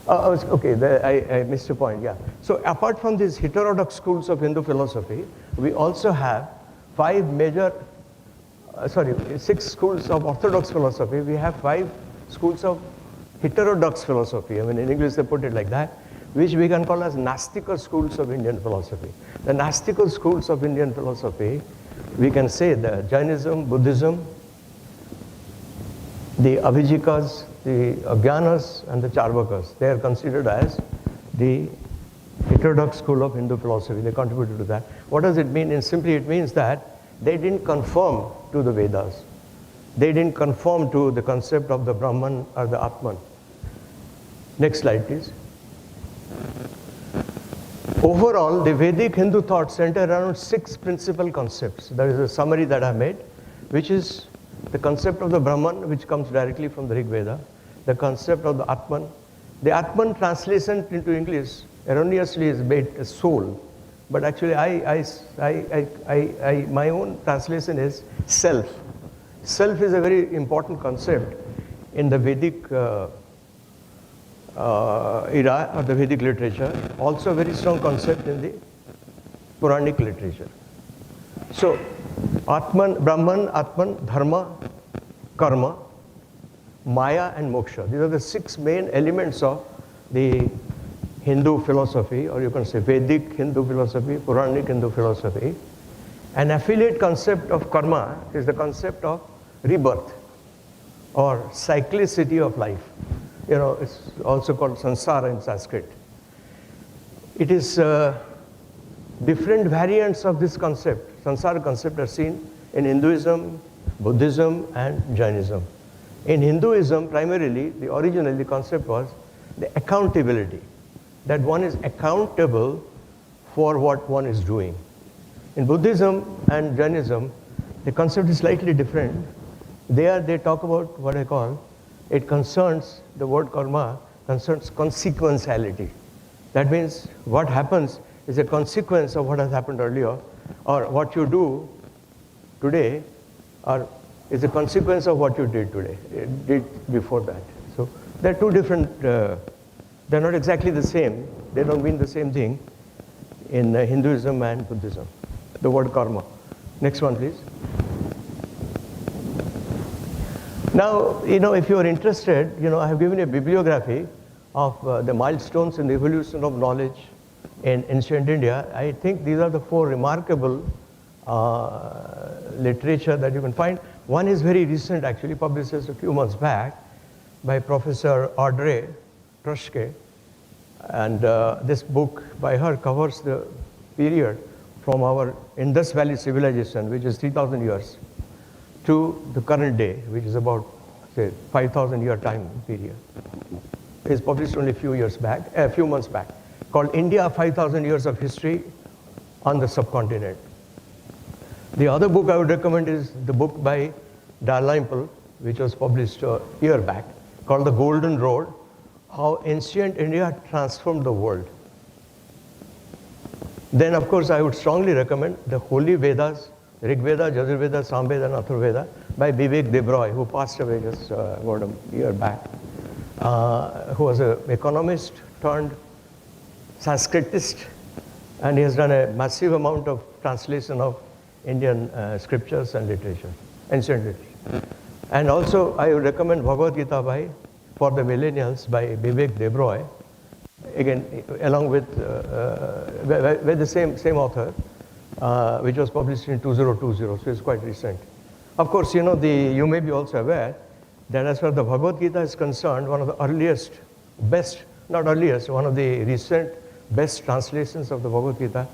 I missed a point, yeah. So apart from these heterodox schools of Hindu philosophy, we also have 6 schools of orthodox philosophy. We have 5 schools of heterodox philosophy. I mean, in English they put it like that, which we can call as Nastika schools of Indian philosophy. The Nastika schools of Indian philosophy, we can say the Jainism, Buddhism, the Abhijikas, the Agyanas, and the Charvakas. They are considered as the heterodox school of Hindu philosophy. They contributed to that. What does it mean? Simply it means that they didn't conform to the Vedas. They didn't conform to the concept of the Brahman or the Atman. Next slide, please. Overall, the Vedic Hindu thought centered around 6 principal concepts. That is a summary that I made, which is the concept of the Brahman, which comes directly from the Rig Veda, the concept of the Atman. The Atman translation into English erroneously is made as soul, but actually my own translation is self. Self is a very important concept in the Vedic era or the Vedic literature, also a very strong concept in the Puranic literature. So, Atman, Brahman, Atman, Dharma, Karma, Maya, and Moksha. These are the 6 main elements of the Hindu philosophy, or you can say Vedic Hindu philosophy, Puranic Hindu philosophy. An affiliate concept of karma is the concept of rebirth or cyclicity of life. It's also called samsara in Sanskrit. It is different variants of this concept, samsara concept, are seen in Hinduism, Buddhism, and Jainism. In Hinduism, primarily, originally the concept was the accountability, that one is accountable for what one is doing. In Buddhism and Jainism, the concept is slightly different. There they talk about what I call, it concerns, the word karma concerns consequentiality. That means what happens is a consequence of what has happened earlier, or what you do today or is a consequence of what you did before that. So they're 2 different, they're not exactly the same. They don't mean the same thing in Hinduism and Buddhism, the word karma. Next one, please. Now, if you are interested, I have given a bibliography of the milestones in the evolution of knowledge in ancient India. I think these are the 4 remarkable literature that you can find. One is very recent, actually, published just a few months back by Professor Audrey Truschke. And this book by her covers the period from our Indus Valley civilization, which is 3,000 years, to the current day, which is about, say, 5,000 year time period. It's published only a few months back. called India, 5,000 Years of History on the Subcontinent. The other book I would recommend is the book by Dalrymple, which was published a year back, called The Golden Road, How Ancient India Transformed the World. Then, of course, I would strongly recommend the Holy Vedas, Rig Veda, Yajur Veda, Samveda, and Atharva Veda by Vivek Debroy, who passed away just about a year back, who was an economist turned Sanskritist, and he has done a massive amount of translation of Indian scriptures and literature, ancient literature. And also, I would recommend Bhagavad Gita for the Millennials by Vivek Debroy, again, along with the same author, which was published in 2020, so it's quite recent. Of course, you may be also aware that as far as the Bhagavad Gita is concerned, one of the earliest, not earliest, one of the recent best translations of the Bhagavad Gita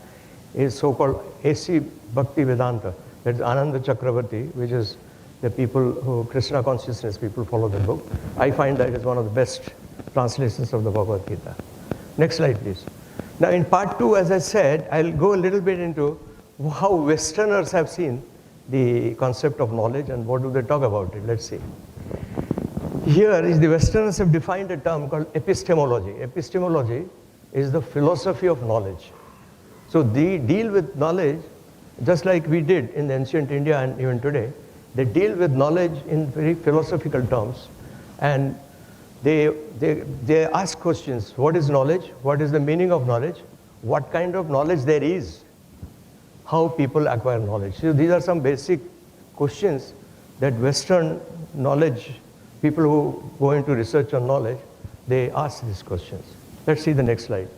is so-called A.C. Bhakti Vedanta. That is Ananda Chakravarti, which is the people who, Krishna consciousness people follow the book. I find that is one of the best translations of the Bhagavad Gita. Next slide, please. Now, in part 2, as I said, I'll go a little bit into how Westerners have seen the concept of knowledge and what do they talk about it. Let's see. Here is the Westerners have defined a term called epistemology. Epistemology is the philosophy of knowledge. So they deal with knowledge just like we did in ancient India and even today. They deal with knowledge in very philosophical terms, and they ask questions. What is knowledge? What is the meaning of knowledge? What kind of knowledge there is? How people acquire knowledge? So these are some basic questions that Western knowledge, people who go into research on knowledge, they ask these questions. Let's see the next slide.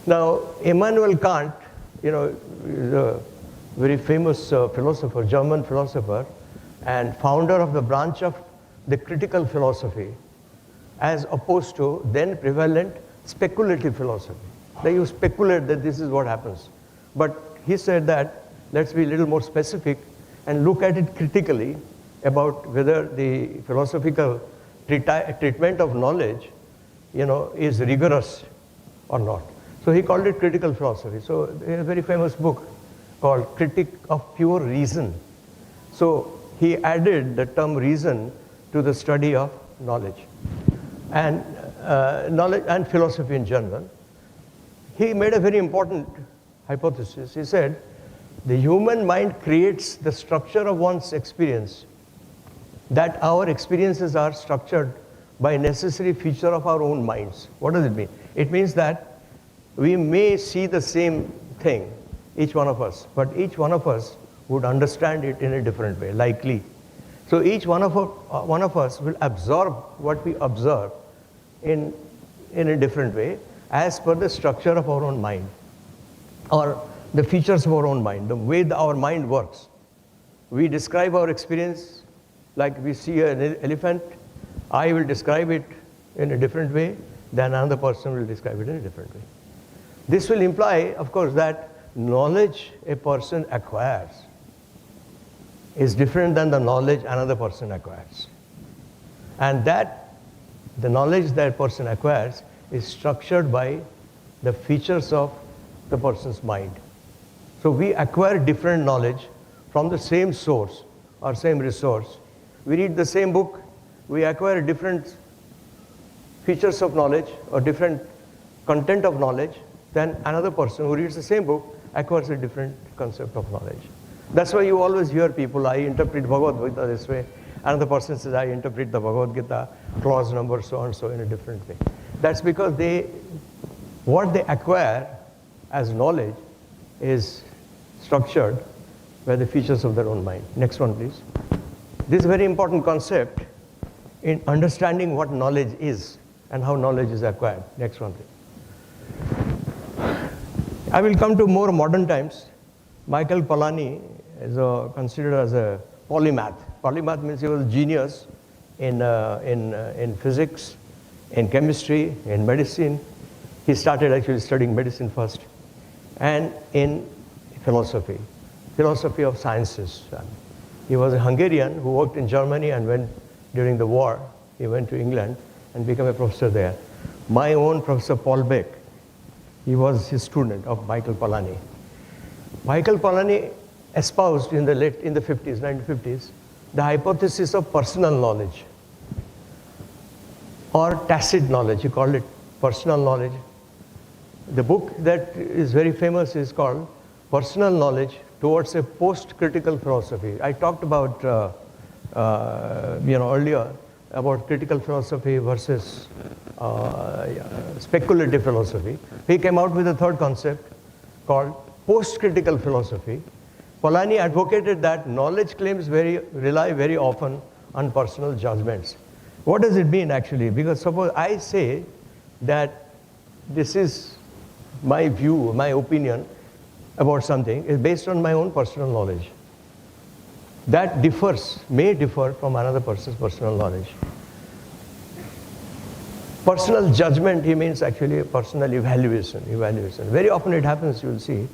Now, Immanuel Kant, is a very famous philosopher, German philosopher, and founder of the branch of the critical philosophy, as opposed to then prevalent speculative philosophy. They you speculate that this is what happens. But he said that let's be a little more specific and look at it critically about whether the philosophical treatment of knowledge, is rigorous or not. So he called it critical philosophy. So there's a very famous book called Critique of Pure Reason. So he added the term reason to the study of knowledge and philosophy in general. He made a very important hypothesis. He said, the human mind creates the structure of one's experience, that our experiences are structured by a necessary feature of our own minds. What does it mean? It means that we may see the same thing, each one of us, but each one of us would understand it in a different way, likely. So each one of us will absorb what we observe in a different way as per the structure of our own mind or the features of our own mind, the way our mind works. We describe our experience like we see an elephant. I will describe it in a different way than another person will describe it in a different way. This will imply, of course, that knowledge a person acquires is different than the knowledge another person acquires. And that the knowledge that a person acquires is structured by the features of the person's mind. So we acquire different knowledge from the same source or same resource. We read the same book, we acquire different features of knowledge or different content of knowledge than another person who reads the same book acquires a different concept of knowledge. That's why you always hear people, I interpret Bhagavad Gita this way. Another person says, I interpret the Bhagavad Gita clause number so and so in a different way. That's because what they acquire as knowledge is structured by the features of their own mind. Next one, please. This is a very important concept in understanding what knowledge is and how knowledge is acquired. Next one, please. I will come to more modern times. Michael Polanyi is considered as a polymath. Polymath means he was a genius in physics, in chemistry, in medicine. He started actually studying medicine first, and in philosophy of sciences. He was a Hungarian who worked in Germany and during the war, he went to England and became a professor there. my own Professor Paul Beck, he was his student of Michael Polanyi. Michael Polanyi espoused in the 50s, 1950s, the hypothesis of personal knowledge or tacit knowledge. He called it personal knowledge. The book that is very famous is called Personal Knowledge Towards a Post-Critical Philosophy. I talked about, earlier about critical philosophy versus speculative philosophy. He came out with a third concept called post-critical philosophy. Polanyi advocated that knowledge claims rely very often on personal judgments. What does it mean actually? Because suppose I say that this is my view, my opinion about something is based on my own personal knowledge. That may differ from another person's personal knowledge. Personal judgment, he means actually personal evaluation. Very often it happens, you will see.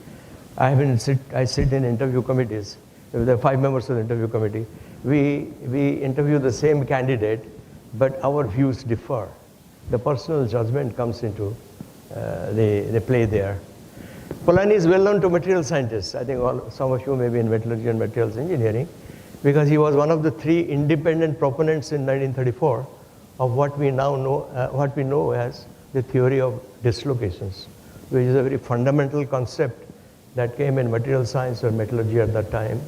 I sit in interview committees. There are 5 members of the interview committee. We interview the same candidate, but our views differ. The personal judgment comes into the play there. Polanyi is well known to material scientists. I think some of you may be in metallurgy and materials engineering, because he was one of the 3 independent proponents in 1934 of what we now know, as the theory of dislocations, which is a very fundamental concept that came in material science or metallurgy at that time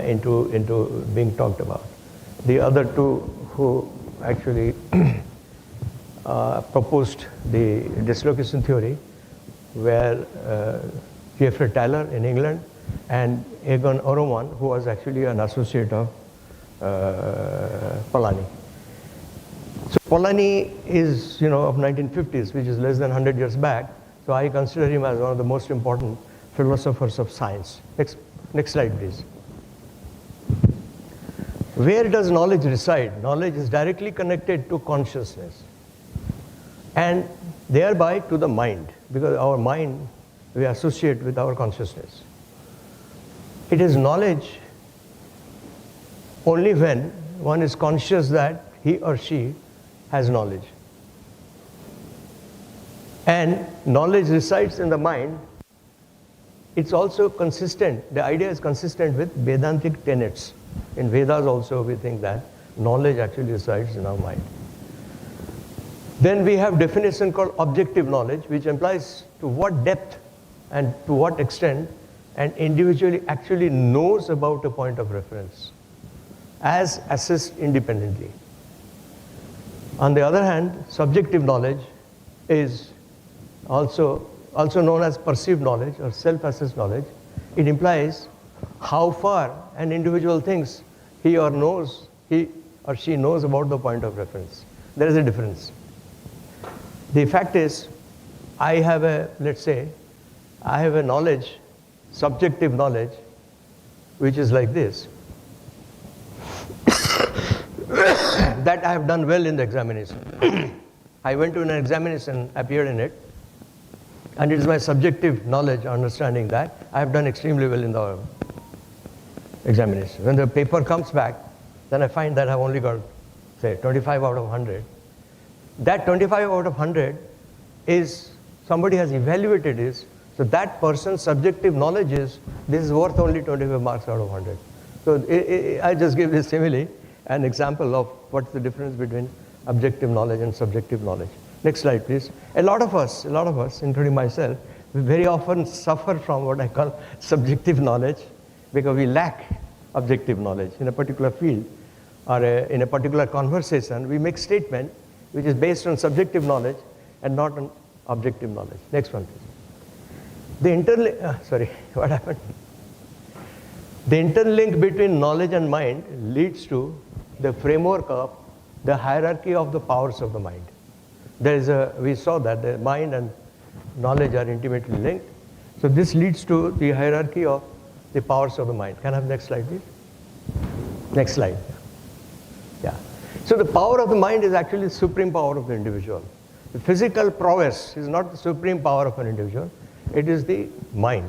into being talked about. The other 2 who actually proposed the dislocation theory were Geoffrey Tyler in England and Egon Oroman, who was actually an associate of Polanyi. So Polanyi is, of 1950s, which is less than 100 years back. So I consider him as one of the most important philosophers of science. Next slide, please. Where does knowledge reside? Knowledge is directly connected to consciousness and thereby to the mind, because our mind we associate with our consciousness. It is knowledge only when one is conscious that he or she has knowledge. And knowledge resides in the mind. It's also consistent, the idea is consistent with Vedantic tenets. In Vedas also we think that knowledge actually resides in our mind. Then we have definition called objective knowledge, which implies to what depth and to what extent an individual actually knows about a point of reference, as assessed independently. On the other hand, subjective knowledge is also known as perceived knowledge or self-assessed knowledge. It implies how far an individual thinks he or she knows about the point of reference. There is a difference. The fact is, I have a knowledge, subjective knowledge, which is like this, that I have done well in the examination. I went to an examination, appeared in it, and it is my subjective knowledge, understanding that I have done extremely well in the examination. When the paper comes back, then I find that I have only got, say, 25 out of 100. That 25 out of 100 is, somebody has evaluated this, so that person's subjective knowledge is, this is worth only 25 marks out of 100. So I just give this simile, an example of what's the difference between objective knowledge and subjective knowledge. Next slide, please. A lot of us, including myself, we very often suffer from what I call subjective knowledge because we lack objective knowledge in a particular field or in a particular conversation. We make statement which is based on subjective knowledge and not on objective knowledge. Next one, please. What happened? The interlink between knowledge and mind leads to the framework of the hierarchy of the powers of the mind. We saw that the mind and knowledge are intimately linked. So this leads to the hierarchy of the powers of the mind. Can I have next slide, please? Next slide. Yeah. So the power of the mind is actually the supreme power of the individual. The physical prowess is not the supreme power of an individual. It is the mind.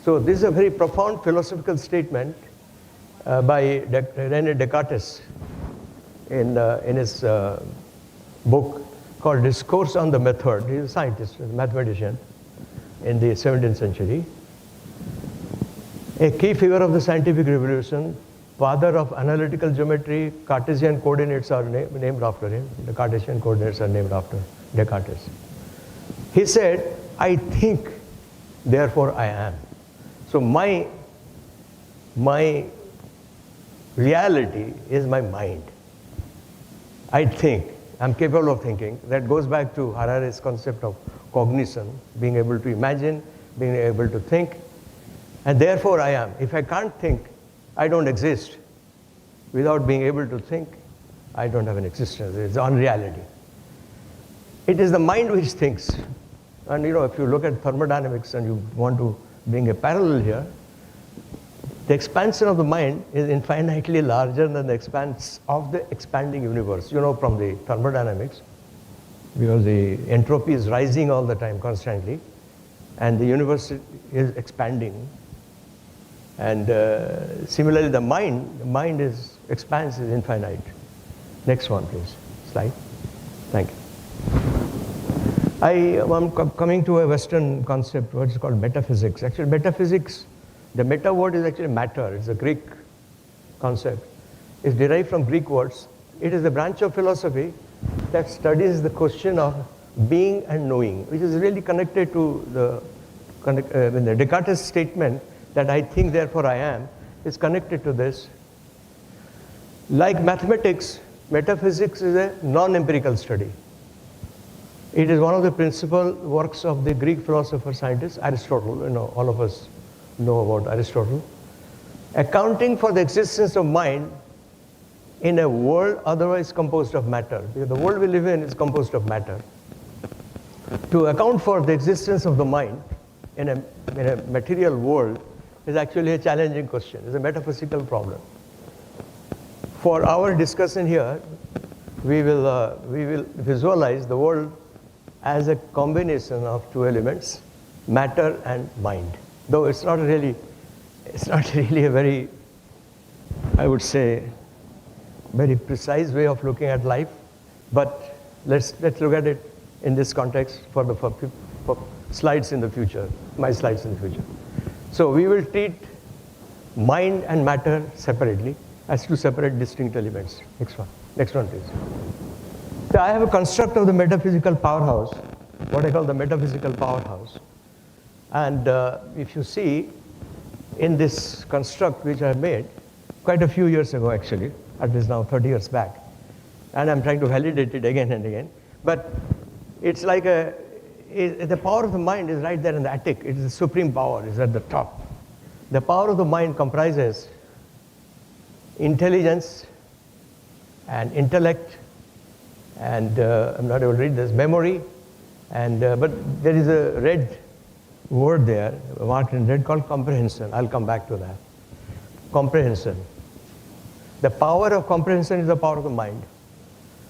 So this is a very profound philosophical statement by René Descartes in his book, called Discourse on the Method. He's a scientist, a mathematician in the 17th century. A key figure of the scientific revolution, father of analytical geometry, Cartesian coordinates are named after him. The Cartesian coordinates are named after Descartes. He said, I think, therefore I am. So my reality is my mind. I think, I'm capable of thinking. That goes back to Harari's concept of cognition, being able to imagine, being able to think, and therefore I am. If I can't think, I don't exist. Without being able to think, I don't have an existence. It's unreality. It is the mind which thinks. And if you look at thermodynamics and you want to bring a parallel here, the expansion of the mind is infinitely larger than the expanse of the expanding universe. From the thermodynamics, because the entropy is rising all the time, constantly, and the universe is expanding. And similarly, the mind expands is infinite. Next one, please. Slide. Thank you. I'm coming to a Western concept, what is called metaphysics. Actually, metaphysics, the meta word is actually matter. It's a Greek concept. It's derived from Greek words. It is the branch of philosophy that studies the question of being and knowing, which is really connected to the Descartes' statement that I think, therefore I am, is connected to this. Like mathematics, metaphysics is a non-empirical study. It is one of the principal works of the Greek philosopher scientist, Aristotle. All of us know about Aristotle. Accounting for the existence of mind in a world otherwise composed of matter. Because the world we live in is composed of matter. To account for the existence of the mind in a material world is actually a challenging question. It's a metaphysical problem. For our discussion here, we will visualize the world as a combination of two elements, matter and mind. Though it's not really a very, I would say, very precise way of looking at life, but let's look at it in this context for slides in the future, my slides in the future. So we will treat mind and matter separately as two separate distinct elements. Next one, please. So I have a construct of the metaphysical powerhouse, what I call the metaphysical powerhouse. And if you see, in this construct which I made quite a few years ago actually, at least now 30 years back, and I'm trying to validate it again and again, but it's like the power of the mind is right there in the attic. It is the supreme power, it's at the top. The power of the mind comprises intelligence and intellect, and I'm not able to read this, memory, and but there is a red word there, marked in red, called comprehension. I'll come back to that. Comprehension. The power of comprehension is the power of the mind.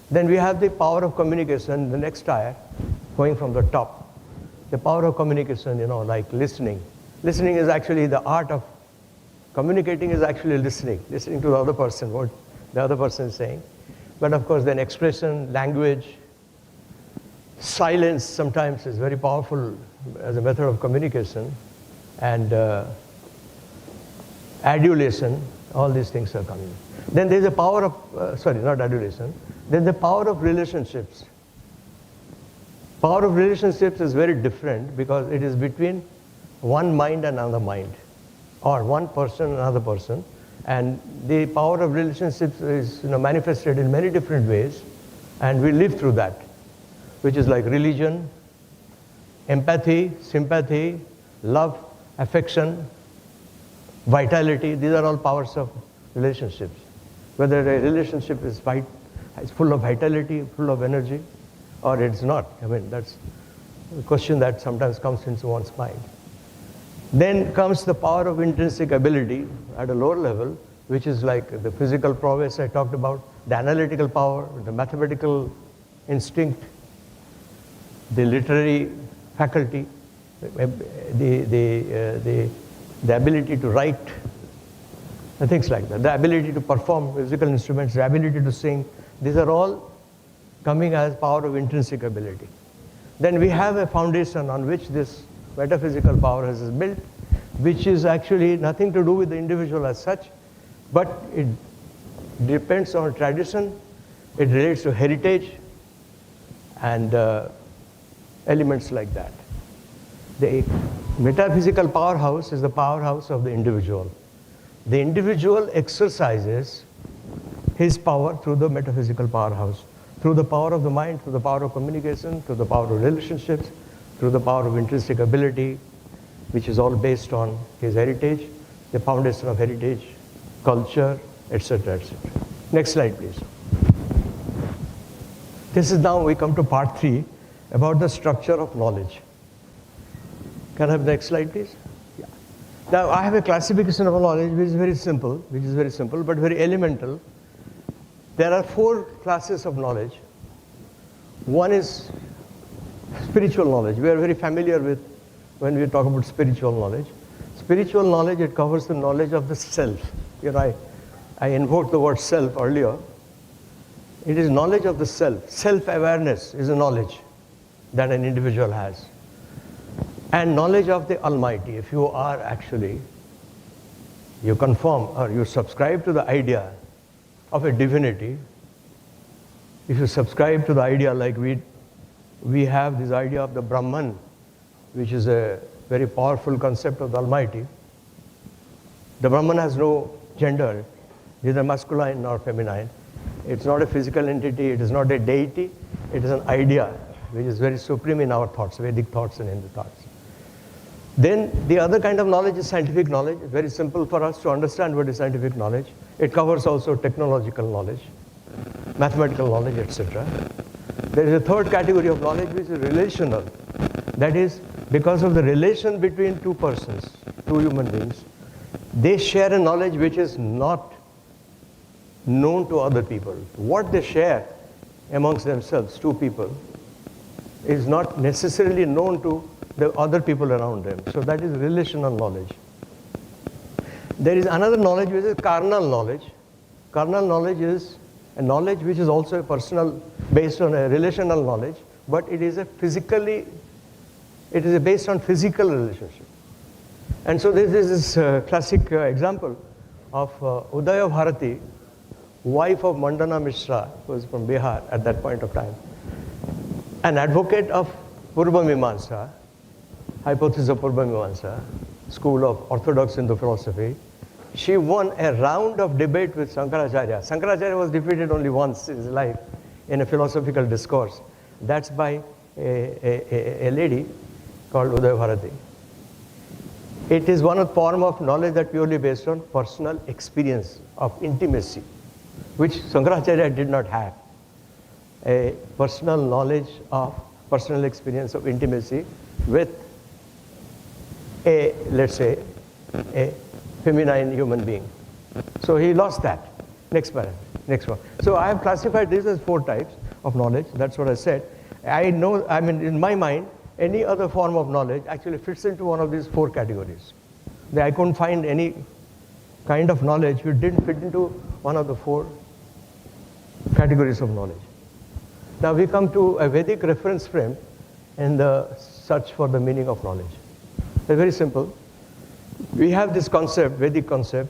Then we have the power of communication, the next tier, going from the top. The power of communication, like listening. Listening is actually the art of communicating, is actually listening to the other person, what the other person is saying. But of course, then expression, language, silence sometimes is very powerful as a method of communication, and adulation, all these things are coming. Then there's a power of, not adulation, there's the power of relationships. Power of relationships is very different because it is between one mind and another mind, or one person and another person. And the power of relationships is manifested in many different ways, and we live through that, which is like religion, empathy, sympathy, love, affection, vitality. These are all powers of relationships. Whether a relationship is full of vitality, full of energy, or it's not. I mean, that's a question that sometimes comes into one's mind. Then comes the power of intrinsic ability at a lower level, which is like the physical prowess I talked about, the analytical power, the mathematical instinct, the literary faculty, the ability to write, and things like that, the ability to perform musical instruments, the ability to sing. These are all coming as power of intrinsic ability. Then we have a foundation on which this metaphysical power is built, which is actually nothing to do with the individual as such, but it depends on tradition, it relates to heritage, and elements like that. The metaphysical powerhouse is the powerhouse of the individual. The individual exercises his power through the metaphysical powerhouse, through the power of the mind, through the power of communication, through the power of relationships, through the power of intrinsic ability, which is all based on his heritage, the foundation of heritage, culture, etc., etc. Next slide, please. This is now we come to part 3 about the structure of knowledge. Can I have the next slide, please? Yeah. Now, I have a classification of knowledge which is very simple, but very elemental. There are 4 classes of knowledge. One is spiritual knowledge. We are very familiar with when we talk about spiritual knowledge. Spiritual knowledge, it covers the knowledge of the self. You know, I invoked the word self earlier. It is knowledge of the self. Self-awareness is a knowledge that an individual has. And knowledge of the Almighty. If you are actually, you conform or you subscribe to the idea of a divinity, if you subscribe to the idea like we have this idea of the Brahman, which is a very powerful concept of the Almighty. The Brahman has no gender, neither masculine nor feminine. It's not a physical entity, it is not a deity, it is an idea which is very supreme in our thoughts, Vedic thoughts and Hindu thoughts. Then the other kind of knowledge is scientific knowledge. It's very simple for us to understand what is scientific knowledge. It covers also technological knowledge, mathematical knowledge, etc. There is a third category of knowledge which is relational. That is, because of the relation between two persons, two human beings, they share a knowledge which is not known to other people. What they share amongst themselves, two people, is not necessarily known to the other people around them. So that is relational knowledge. There is another knowledge which is carnal knowledge. Carnal knowledge is a knowledge which is also a personal, based on a relational knowledge, but it is based on physical relationship. And so this is this classic example of Udaya Bharati, wife of Mandana Mishra, who was from Bihar at that point of time, an advocate of Purva Mimamsa, hypothesis of Purva Mimamsa, school of orthodox Hindu philosophy. She won a round of debate with Shankaracharya. Shankaracharya was defeated only once in his life in a philosophical discourse. That's by a lady called Udaya Bharati. It is one of the form of knowledge that purely based on personal experience of intimacy, which Shankaracharya did not have. A personal knowledge of personal experience of intimacy with a, let's say, a feminine human being. So he lost that. Next one. So I have classified this as 4 types of knowledge. That's what I said. I know, I mean, in my mind, any other form of knowledge actually fits into one of these 4 categories. I couldn't find any kind of knowledge which didn't fit into one of the 4 categories of knowledge. Now we come to a Vedic reference frame in the search for the meaning of knowledge. It's very simple. We have this concept, Vedic concept,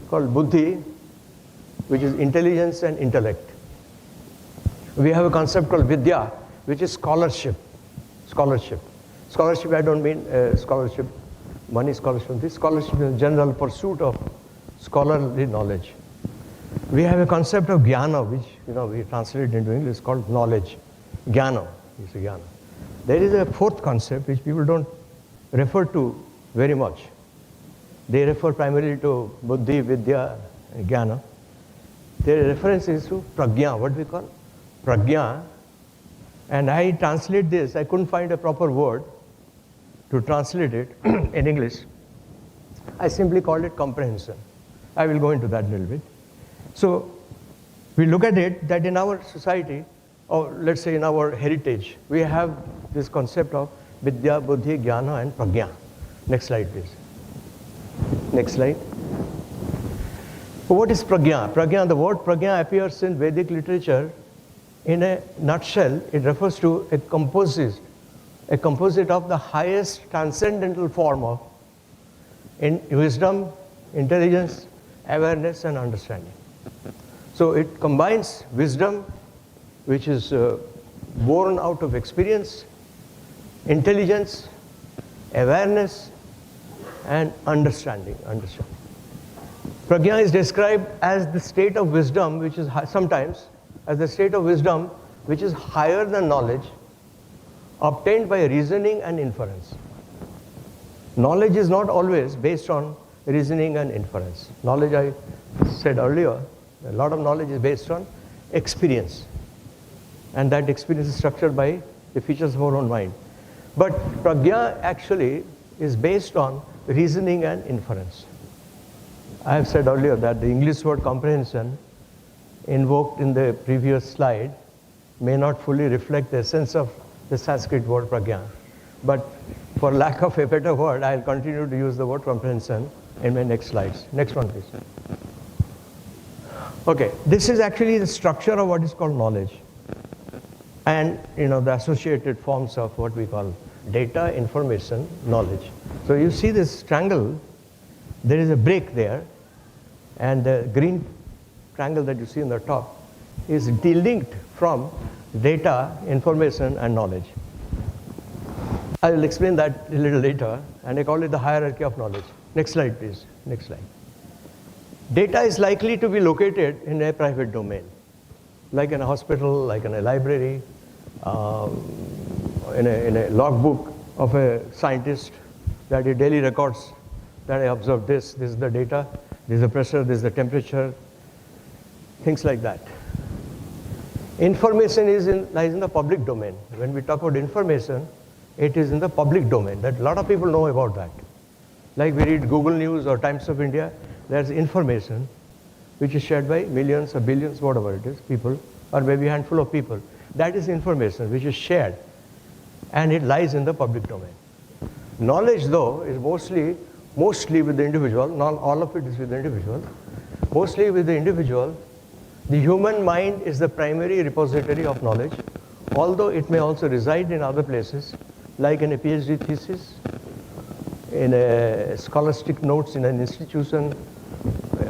called buddhi, which is intelligence and intellect. We have a concept called vidya, which is scholarship. Scholarship, I don't mean scholarship, money scholarship. This scholarship is a general pursuit of scholarly knowledge. We have a concept of jnana, which we translate into English, called knowledge. Jnana is jnana. There is a 4th concept which people don't refer to very much. They refer primarily to buddhi, vidya, and jnana. Their reference is to prajna, what we call prajna. And I translate this, I couldn't find a proper word to translate it in English. I simply called it comprehension. I will go into that a little bit. So we look at it that in our society, or let's say in our heritage, we have this concept of vidya, buddhi, jnana, and prajna. Next slide, please. Next slide. So what is prajna? Prajna, the word prajna appears in Vedic literature In a nutshell, it refers to a composite of the highest transcendental form of wisdom, intelligence, awareness, and understanding. So it combines wisdom, which is born out of experience, intelligence, awareness, and understanding. Prajna is described as the state of wisdom, which is sometimes as the state of wisdom which is higher than knowledge, obtained by reasoning and inference. Knowledge is not always based on reasoning and inference. Knowledge, I said earlier, a lot of knowledge is based on experience. And that experience is structured by the features of our own mind. But prajna actually is based on reasoning and inference. I have said earlier that the English word comprehension invoked in the previous slide may not fully reflect the essence of the Sanskrit word prajna. But for lack of a better word, I'll continue to use the word comprehension in my next slides. Next one, please. Okay, this is actually the structure of what is called knowledge. And the associated forms of what we call data, information, knowledge. So you see this triangle, there is a break there, and the green triangle that you see on the top is delinked from data, information, and knowledge. I will explain that a little later, and I call it the hierarchy of knowledge. Next slide, please. Next slide. Data is likely to be located in a private domain, like in a hospital, like in a library, in a logbook of a scientist that he daily records that I observed this is the data, this is the pressure, this is the temperature, things like that. Information lies in the public domain. When we talk about information, it is in the public domain. That a lot of people know about that. Like we read Google News or Times of India, there's information which is shared by millions or billions, whatever it is, people, or maybe a handful of people. That is information which is shared, and it lies in the public domain. Knowledge, though, is mostly with the individual. Not all of it is with the individual. Mostly with the individual. The human mind is the primary repository of knowledge, although it may also reside in other places, like in a PhD thesis, in a scholastic notes in an institution,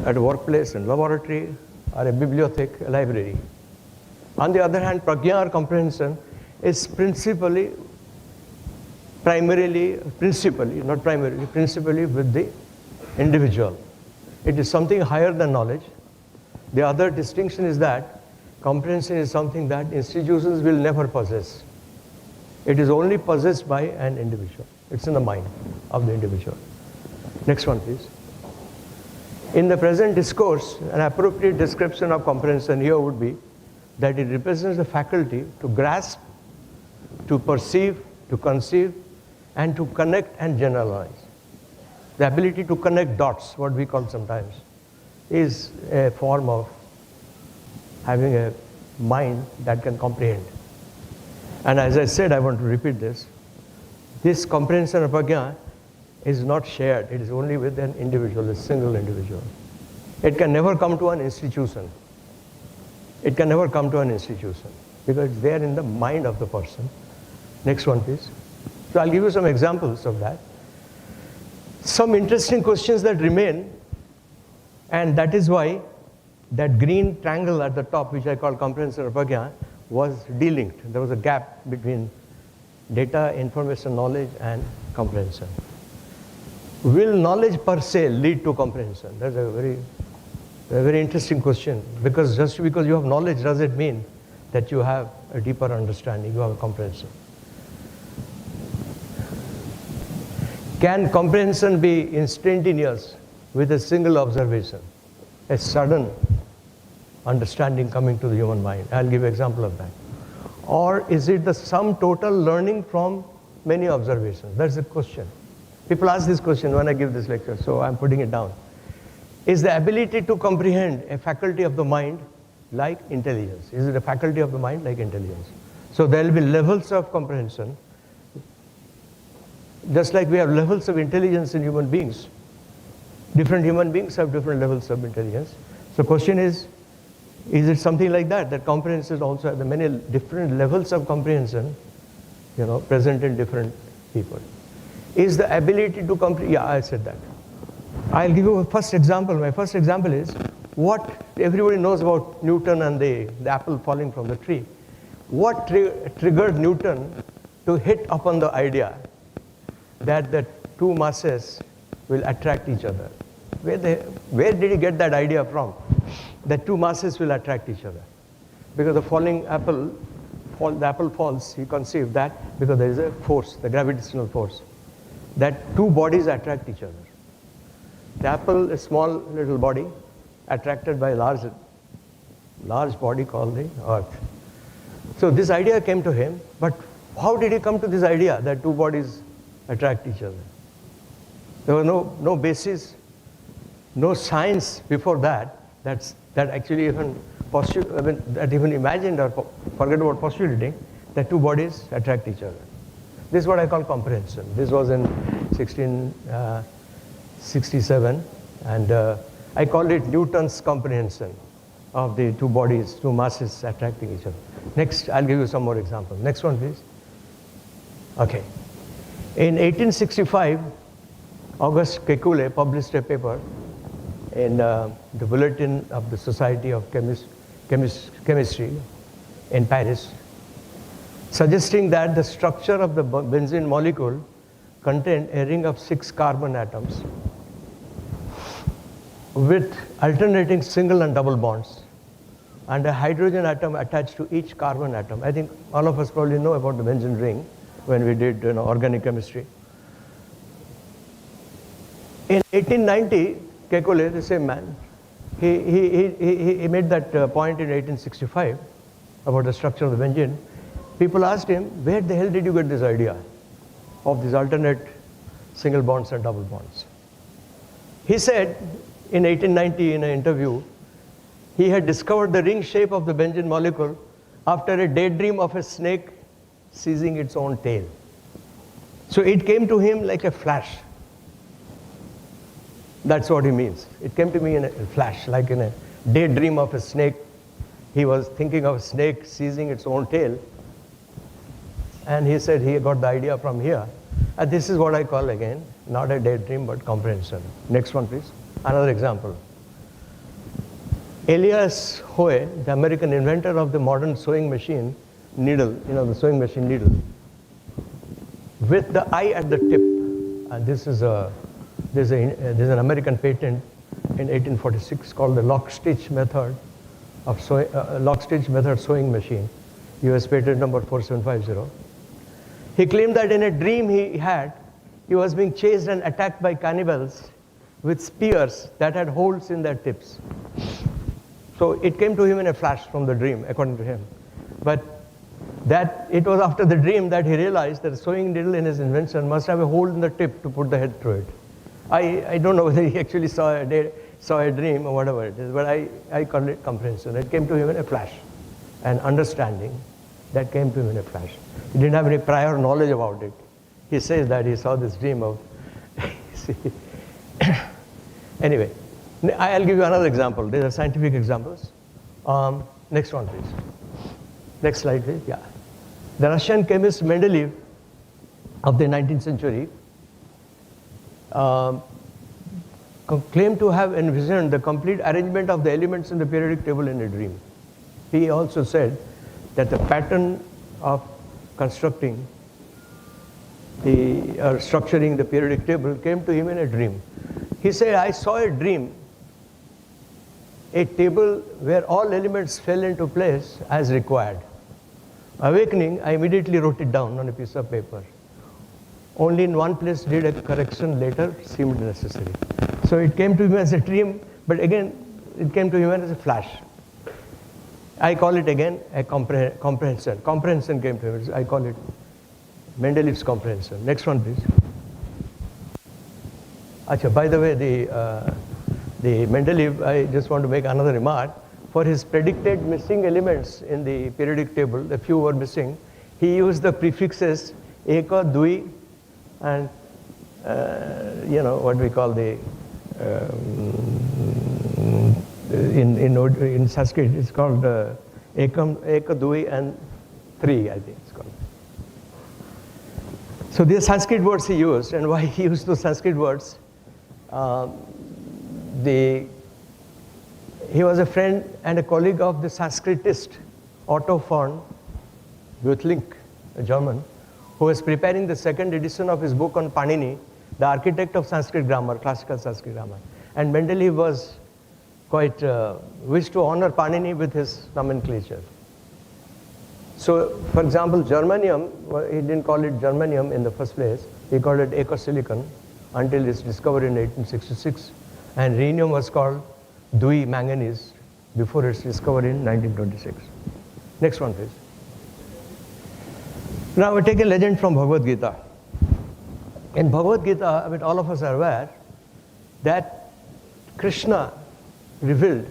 at a workplace, in laboratory, or a bibliothèque, a library. On the other hand, prajna or comprehension is principally with the individual. It is something higher than knowledge. The other distinction is that comprehension is something that institutions will never possess. It is only possessed by an individual. It's in the mind of the individual. Next one, please. In the present discourse, an appropriate description of comprehension here would be that it represents the faculty to grasp, to perceive, to conceive, and to connect and generalize. The ability to connect dots, what we call sometimes, is a form of having a mind that can comprehend. And as I said, I want to repeat this. This comprehension of prajna is not shared. It is only with an individual, a single individual. It can never come to an institution. It can never come to an institution because it's there in the mind of the person. Next one, please. So I'll give you some examples of that. Some interesting questions that remain, and that is why that green triangle at the top, which I call comprehension of prajna, was delinked. There was a gap between data, information, knowledge, and comprehension. Will knowledge per se lead to comprehension? That's a very interesting question, because just because you have knowledge, does it mean that you have a deeper understanding, you have a comprehension? Can comprehension be instantaneous with a single observation, a sudden understanding coming to the human mind? I'll give an example of that. Or is it the sum total learning from many observations? That's the question. People ask this question when I give this lecture, so I'm putting it down. Is the ability to comprehend a faculty of the mind like intelligence? Is it a faculty of the mind like intelligence? So there will be levels of comprehension. Just like we have levels of intelligence in human beings, different human beings have different levels of intelligence. So the question is Is it something like that? That comprehension also has many different levels of comprehension, present in different people. Is the ability to comprehend? Yeah, I said that. I'll give you a first example. My first example is what everybody knows about Newton and the apple falling from the tree. What triggered Newton to hit upon the idea that the two masses will attract each other? Where did he get that idea from? That two masses will attract each other. Because the falling apple, the apple falls, he conceived that because there is a force, the gravitational force, that two bodies attract each other. The apple, a small little body, attracted by a large body called the earth. So this idea came to him, but how did he come to this idea that two bodies attract each other? There was no basis, no science before that actually even that even imagined or forget about postulating that two bodies attract each other. This is what I call comprehension. This was in 1667, and I called it Newton's comprehension of the two bodies, two masses attracting each other. Next, I'll give you some more examples. Next one, please. Okay. In 1865, Auguste Kekulé published a paper in the Bulletin of the Society of Chemistry in Paris, suggesting that the structure of the benzene molecule contained a ring of 6 carbon atoms with alternating single and double bonds and a hydrogen atom attached to each carbon atom. I think all of us probably know about the benzene ring when we did organic chemistry. In 1890, Kekulé, the same man, he made that point in 1865 about the structure of the benzene. People asked him, where the hell did you get this idea of these alternate single bonds and double bonds? He said in 1890 in an interview, he had discovered the ring shape of the benzene molecule after a daydream of a snake seizing its own tail. So it came to him like a flash. That's what he means. It came to me in a flash, like in a daydream of a snake. He was thinking of a snake seizing its own tail. And he said he got the idea from here. And this is what I call, again, not a daydream, but comprehension. Next one, please. Another example. Elias Howe, the American inventor of the modern sewing machine needle, the sewing machine needle, with the eye at the tip. And there's an American patent in 1846 called the lock-stitch method sewing machine, US patent number 4750. He claimed that in a dream he was being chased and attacked by cannibals with spears that had holes in their tips. So it came to him in a flash from the dream, according to him. But that it was after the dream that he realized that the sewing needle in his invention must have a hole in the tip to put the head through it. I don't know whether he actually saw a dream or whatever it is, but I call it comprehension. It came to him in a flash, an understanding that came to him in a flash. He didn't have any prior knowledge about it. He says that he saw this dream of, anyway, I'll give you another example. These are scientific examples. Next one, please. Next slide, please. Yeah. The Russian chemist Mendeleev of the 19th century claimed to have envisioned the complete arrangement of the elements in the periodic table in a dream. He also said that the pattern of constructing structuring the periodic table came to him in a dream. He said, I saw a dream, a table where all elements fell into place as required. Awakening, I immediately wrote it down on a piece of paper. Only in one place did a correction later seemed necessary. So it came to him as a dream, but again, it came to him as a flash. I call it again a comprehension. Comprehension came to him. I call it Mendeleev's comprehension. Next one, please. Achha, by the way, the Mendeleev, I just want to make another remark. For his predicted missing elements in the periodic table, a few were missing, he used the prefixes eka, dui, and what we call the in Sanskrit, it's called Ekam, Eka, Dui, and Three, I think it's called. So these Sanskrit words he used, and why he used those Sanskrit words, he was a friend and a colleague of the Sanskritist Otto von Guttling, a German, who was preparing the second edition of his book on Panini, the architect of Sanskrit grammar, classical Sanskrit grammar. And Mendeleev was quite wished to honor Panini with his nomenclature. So, for example, germanium, he didn't call it germanium in the first place. He called it ecosilicon until its discovery in 1866. And rhenium was called Dui manganese before its discovery in 1926. Next one, please. Now we take a legend from Bhagavad Gita. In Bhagavad Gita, I mean, all of us are aware that Krishna revealed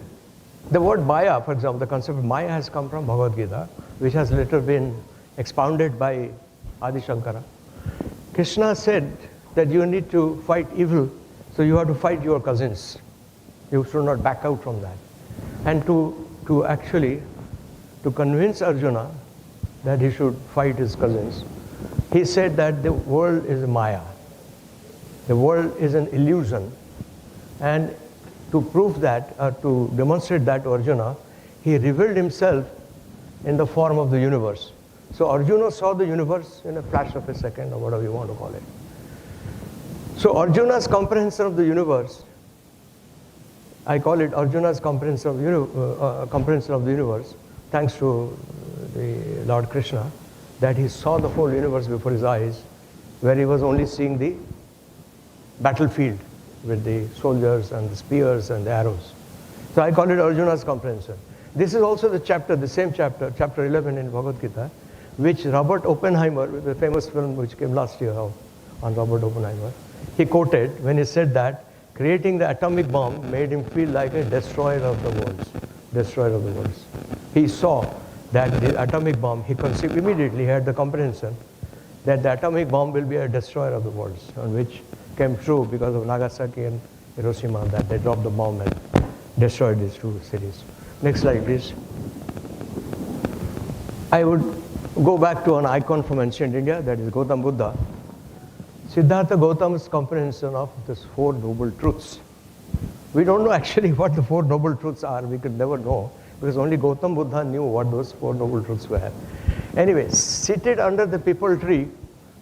the word Maya, for example, the concept of Maya has come from Bhagavad Gita, which has later been expounded by Adi Shankara. Krishna said that you need to fight evil, so you have to fight your cousins. You should not back out from that. And to convince Arjuna that he should fight his cousins, he said that the world is a Maya. The world is an illusion. And to prove that, or to demonstrate that to Arjuna, he revealed himself in the form of the universe. So Arjuna saw the universe in a flash of a second, or whatever you want to call it. So Arjuna's comprehension of the universe, I call it Arjuna's comprehension of the universe, thanks to the Lord Krishna, that he saw the whole universe before his eyes, where he was only seeing the battlefield with the soldiers and the spears and the arrows. So I call it Arjuna's comprehension. This is also the chapter, the same chapter, chapter 11 in Bhagavad Gita, which Robert Oppenheimer, with the famous film which came last year on Robert Oppenheimer, he quoted when he said that creating the atomic bomb made him feel like a destroyer of the worlds. Destroyer of the worlds. He saw that the atomic bomb, he conceived immediately, he had the comprehension that the atomic bomb will be a destroyer of the worlds, on which came true because of Nagasaki and Hiroshima, that they dropped the bomb and destroyed these two cities. Next slide, please. I would go back to an icon from ancient India, that is Gautam Buddha. Siddhartha Gautam's comprehension of these Four Noble Truths. We don't know actually what the Four Noble Truths are. We could never know, because only Gautam Buddha knew what those Four Noble Truths were. Anyway, seated under the people tree,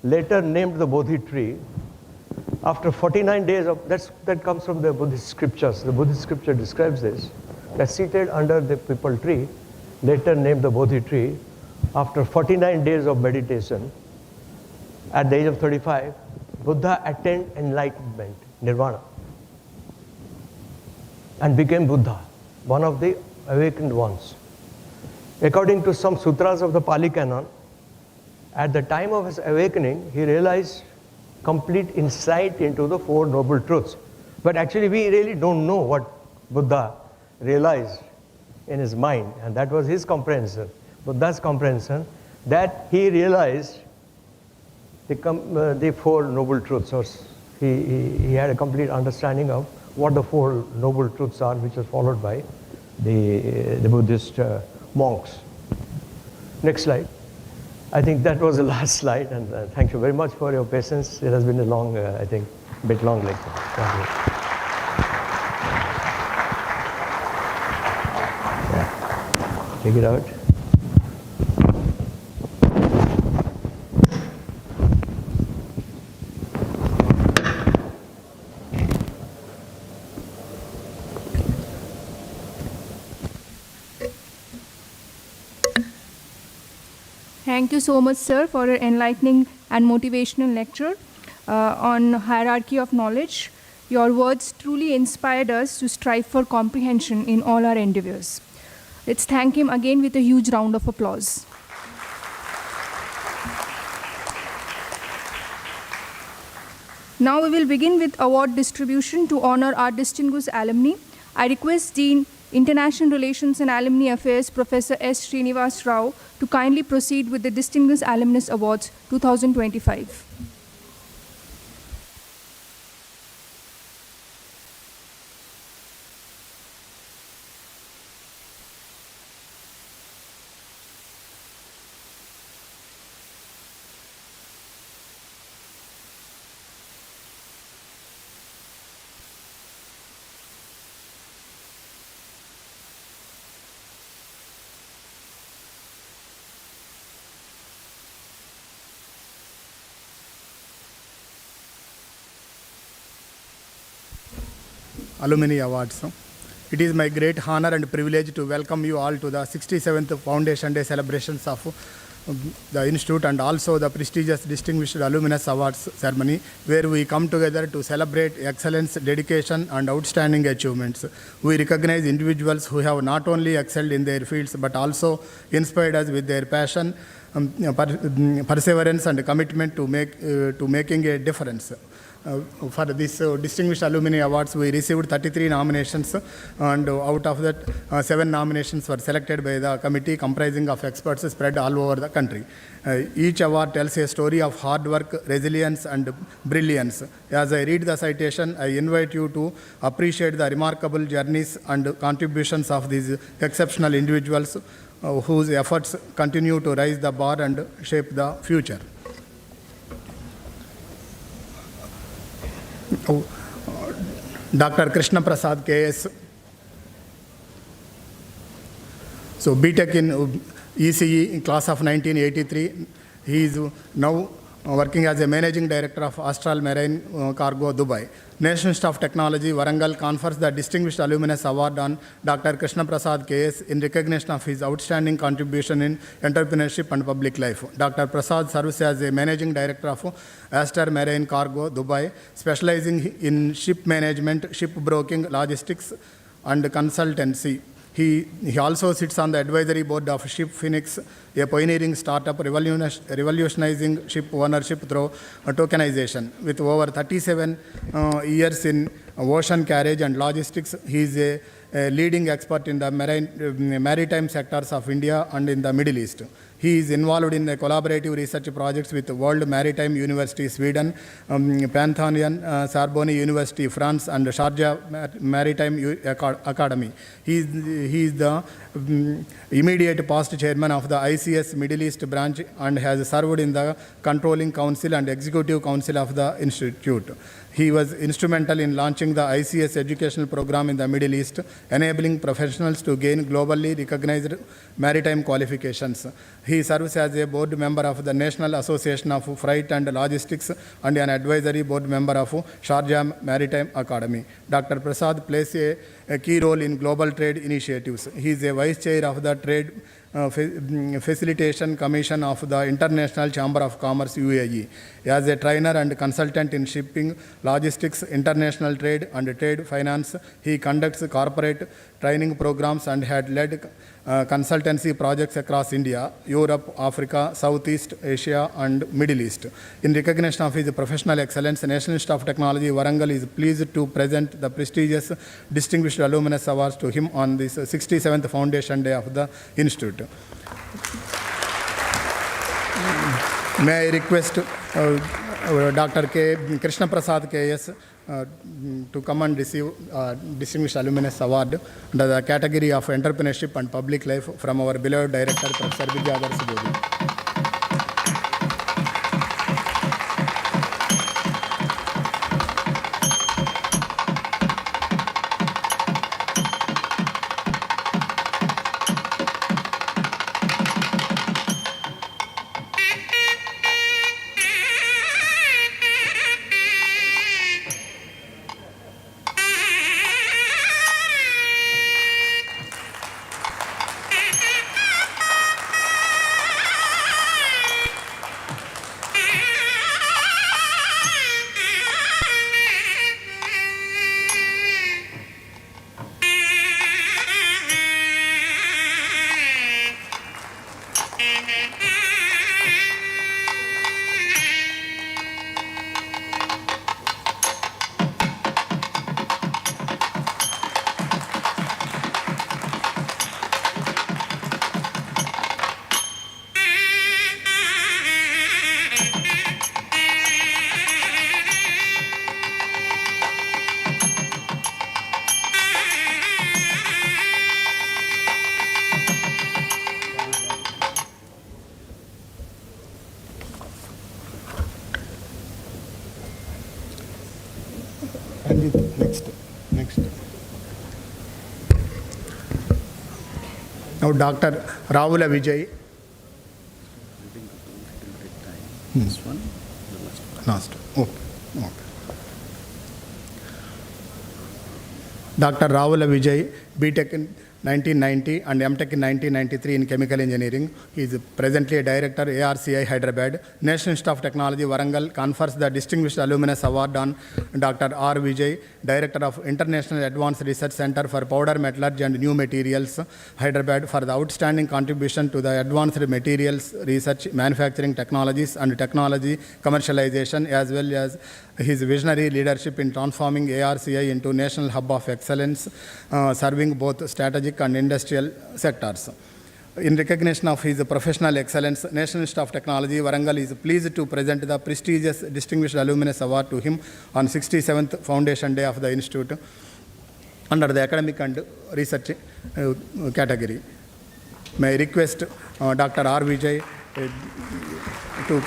later named the Bodhi tree, after 49 days of, that comes from the Buddhist scriptures. The Buddhist scripture describes this, that seated under the people tree, later named the Bodhi tree, after 49 days of meditation, at the age of 35, Buddha attained enlightenment, nirvana, and became Buddha, one of the awakened ones. According to some sutras of the Pali Canon, at the time of his awakening, he realized complete insight into the Four Noble Truths. But actually, we really don't know what Buddha realized in his mind, and that was his comprehension, Buddha's comprehension, that he realized the Four Noble Truths. Or he had a complete understanding of what the Four Noble Truths are, which is followed by the Buddhist monks. Next slide. I think that was the last slide, and thank you very much for your patience. It has been a long, I think, bit long lecture. Thank you. Yeah. Take it out. Thank you so much, sir, for your enlightening and motivational lecture on hierarchy of knowledge. Your words truly inspired us to strive for comprehension in all our endeavors. Let's thank him again with a huge round of applause. Now we will begin with award distribution to honor our distinguished alumni. I request Dean International Relations and Alumni Affairs, Professor S. Srinivas Rao, to kindly proceed with the Distinguished Alumnus Awards 2025. Alumni Awards. It is my great honor and privilege to welcome you all to the 67th Foundation Day celebrations of the Institute and also the prestigious Distinguished Alumnus Awards ceremony, where we come together to celebrate excellence, dedication, and outstanding achievements. We recognize individuals who have not only excelled in their fields but also inspired us with their passion, perseverance, and commitment to making a difference. For this Distinguished Alumni Awards, we received 33 nominations, and out of that, 7 nominations were selected by the committee comprising of experts spread all over the country. Each award tells a story of hard work, resilience, and brilliance. As I read the citation, I invite you to appreciate the remarkable journeys and contributions of these exceptional individuals whose efforts continue to raise the bar and shape the future. Dr. Krishna Prasad KS. So BTech in ECE in class of 1983. He is now working as a managing director of Astral Marine Cargo, Dubai. National Institute of Technology, Warangal confers the Distinguished Alumnus Award on Dr. Krishna Prasad KS in recognition of his outstanding contribution in entrepreneurship and public life. Dr. Prasad serves as a managing director of Astral Marine Cargo, Dubai, specializing in ship management, ship broking, logistics, and consultancy. He also sits on the advisory board of Ship Phoenix, a pioneering startup revolutionizing ship ownership through tokenization. With over 37 years in ocean carriage and logistics, he is a leading expert in the maritime sectors of India and in the Middle East. He is involved in collaborative research projects with World Maritime University, Sweden, Panthonian Sorbonne University, France, and Sharjah Maritime Academy. He is the immediate past chairman of the ICS Middle East branch and has served in the controlling council and executive council of the institute. He was instrumental in launching the ICS educational program in the Middle East, enabling professionals to gain globally recognized maritime qualifications. He serves as a board member of the National Association of Freight and Logistics and an advisory board member of Sharjah Maritime Academy. Dr. Prasad plays a key role in global trade initiatives. He is a vice chair of the Trade Facilitation Commission of the International Chamber of Commerce, UAE. As a trainer and consultant in shipping, logistics, international trade, and trade finance, he conducts corporate training programs and had led consultancy projects across India, Europe, Africa, Southeast Asia, and Middle East. In recognition of his professional excellence, National Institute of Technology, Warangal is pleased to present the prestigious Distinguished Alumnus Awards to him on this 67th Foundation Day of the Institute. May I request Dr. Krishna Prasad KS to come and receive Distinguished Alumnus Award under the category of Entrepreneurship and Public Life from our beloved Director, Professor Vidyadhar Subodhi. Next. Now Dr. Rahula Vijay. This one? Last. Okay. Dr. Rahula Vijay, BTech in 1990 and MTech in 1993 in Chemical Engineering. He is presently a Director, ARCI Hyderabad. National Institute of Technology, Warangal confers the Distinguished Alumnus Award on Dr. R. Vijay, Director of International Advanced Research Center for Powder Metallurgy and New Materials, Hyderabad, for the outstanding contribution to the advanced materials research, manufacturing technologies and technology commercialization, as well as his visionary leadership in transforming ARCI into national hub of excellence, serving both strategic and industrial sectors. In recognition of his professional excellence, National Institute of Technology, Warangal is pleased to present the prestigious Distinguished Alumnus Award to him on 67th Foundation Day of the Institute under the Academic and Research category. May I request Dr. R. Vijay to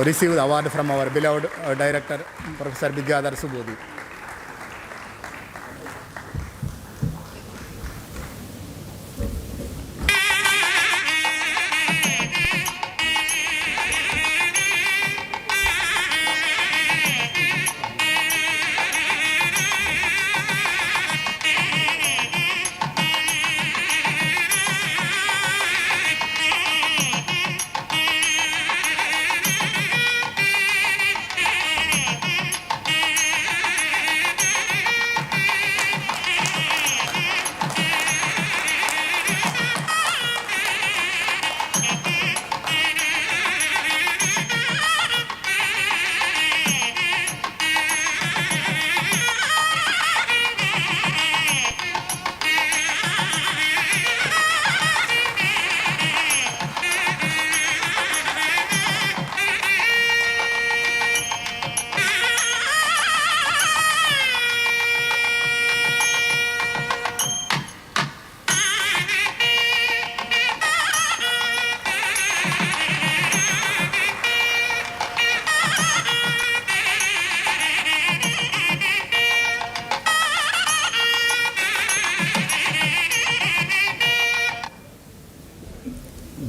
receive the award from our beloved Director, Professor Vidyadhar Subodhi.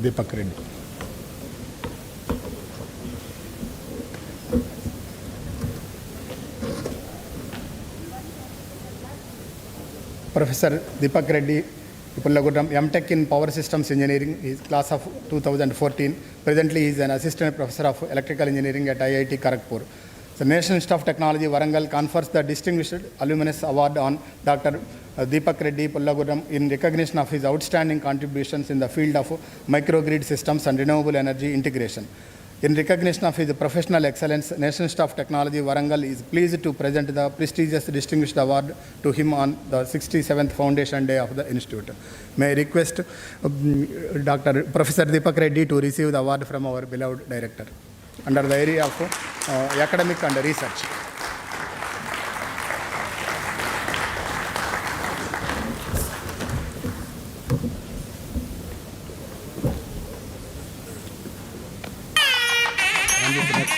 Deepak Reddy. Professor Deepak Reddy, Pullaguram, MTech in Power Systems Engineering, he is class of 2014. Presently, he is an assistant professor of electrical engineering at IIT Kharagpur. The National Institute of Technology, Warangal confers the Distinguished Alumnus Award on Dr. Deepak Reddy Pullaguram in recognition of his outstanding contributions in the field of microgrid systems and renewable energy integration. In recognition of his professional excellence, National Institute of Technology, Warangal is pleased to present the prestigious Distinguished Award to him on the 67th Foundation Day of the Institute. May I request Dr. Professor Deepak Reddy to receive the award from our beloved Director under the area of academic and research.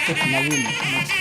Next, Naveen. Next.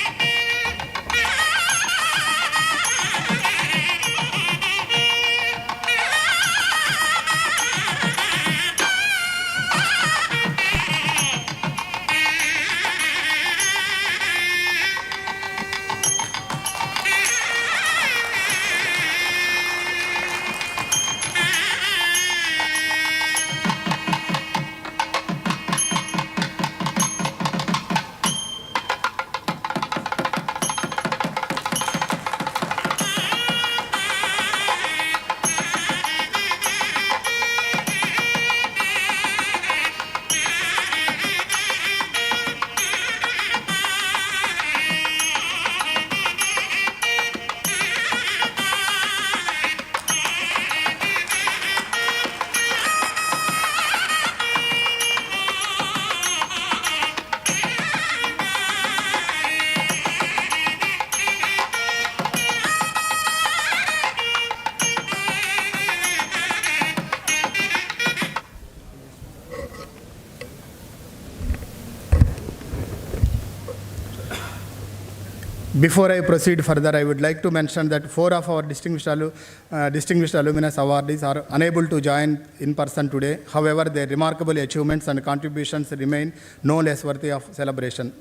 Before I proceed further, I would like to mention that 4 of our distinguished alumnus awardees are unable to join in person today. However, their remarkable achievements and contributions remain no less worthy of celebration.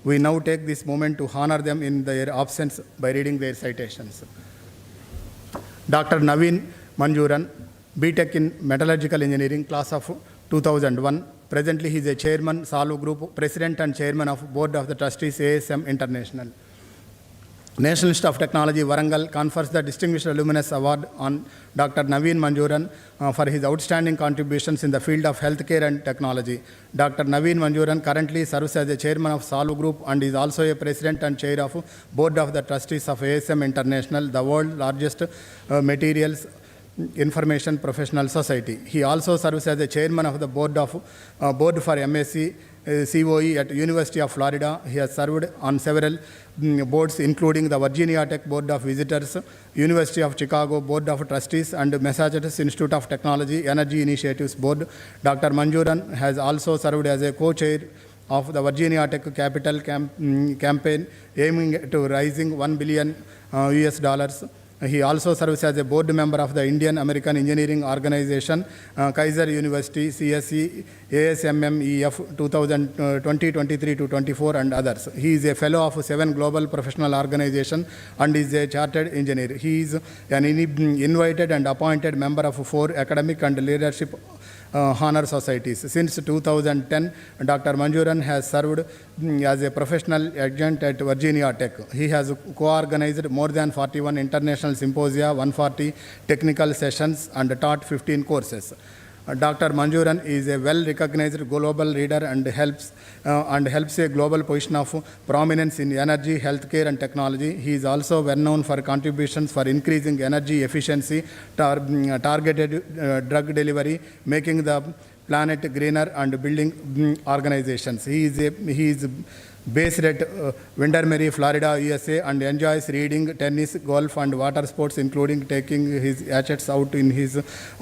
We now take this moment to honor them in their absence by reading their citations. Dr. Naveen Manjuran, BTech in Metallurgical Engineering, class of 2001. Presently, he is a chairman, Salu Group, president and chairman of Board of the Trustees, ASM International. National Institute of Technology, Warangal, confers the Distinguished Alumnus Award on Dr. Naveen Manjuran for his outstanding contributions in the field of healthcare and technology. Dr. Naveen Manjuran currently serves as the chairman of Salu Group and is also a president and chair of Board of the Trustees of ASM International, the world's largest materials information professional society. He also serves as the chairman of the board for MSc COE at University of Florida. He has served on several boards, including the Virginia Tech Board of Visitors, University of Chicago Board of Trustees, and Massachusetts Institute of Technology Energy Initiatives Board. Dr. Manjuran has also served as a co-chair of the Virginia Tech Capital campaign, aiming to raising $1 billion US. He also serves as a board member of the Indian American Engineering Organization, Kaiser University, CSE, ASMMEF 2023-24 and others. He is a fellow of 7 global professional organizations and is a chartered engineer. He is an invited and appointed member of 4 academic and leadership honor societies. Since 2010, Dr. Manjuran has served as a professional adjunct at Virginia Tech. He has co-organized more than 41 international symposia, 140 technical sessions, and taught 15 courses. Dr. Manjuran is a well-recognized global leader and helps a global position of prominence in energy, healthcare, and technology. He is also well known for contributions for increasing energy efficiency, targeted drug delivery, making the planet greener, and building organizations. He is based at Windermere, Florida, USA, and enjoys reading, tennis, golf, and water sports, including taking his assets out in his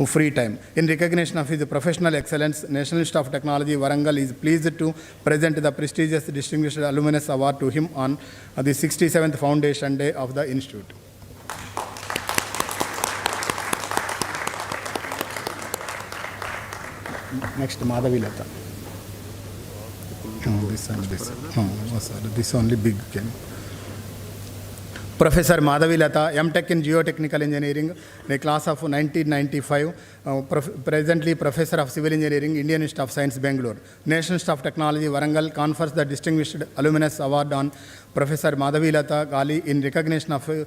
free time. In recognition of his professional excellence, National Institute of Technology, Warangal is pleased to present the prestigious Distinguished Alumnus Award to him on the 67th Foundation Day of the Institute. Next, Madhavi Lata. This only big can. Professor Madhavi Lata, M.Tech in Geotechnical Engineering, in a class of 1995, presently Professor of Civil Engineering, Indian Institute of Science, Bangalore. National Institute of Technology, Warangal, confers the Distinguished Alumnus Award on Professor Madhavi Lata Gali in recognition of her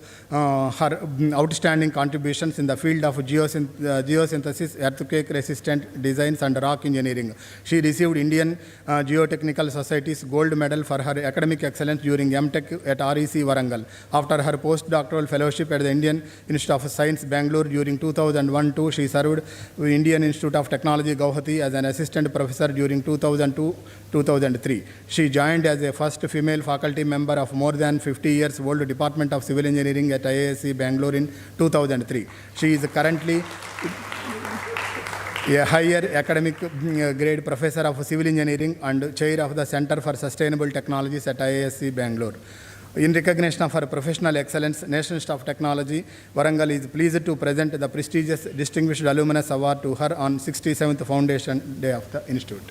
outstanding contributions in the field of geosynthesis, earthquake-resistant designs, and rock engineering. She received Indian Geotechnical Society's Gold Medal for her academic excellence during M.Tech at REC Warangal. After her postdoctoral fellowship at the Indian Institute of Science, Bangalore during 2001-2, she served Indian Institute of Technology, Guwahati as an assistant professor during 2002-2003. She joined as a first female faculty member of more than 50 years old Department of Civil Engineering at IISc Bangalore in 2003. She is currently a higher academic grade professor of civil engineering and chair of the Center for Sustainable Technologies at IISc Bangalore. In recognition of her professional excellence, National Institute of Technology, Warangal is pleased to present the prestigious Distinguished Alumnus Award to her on 67th Foundation Day of the Institute.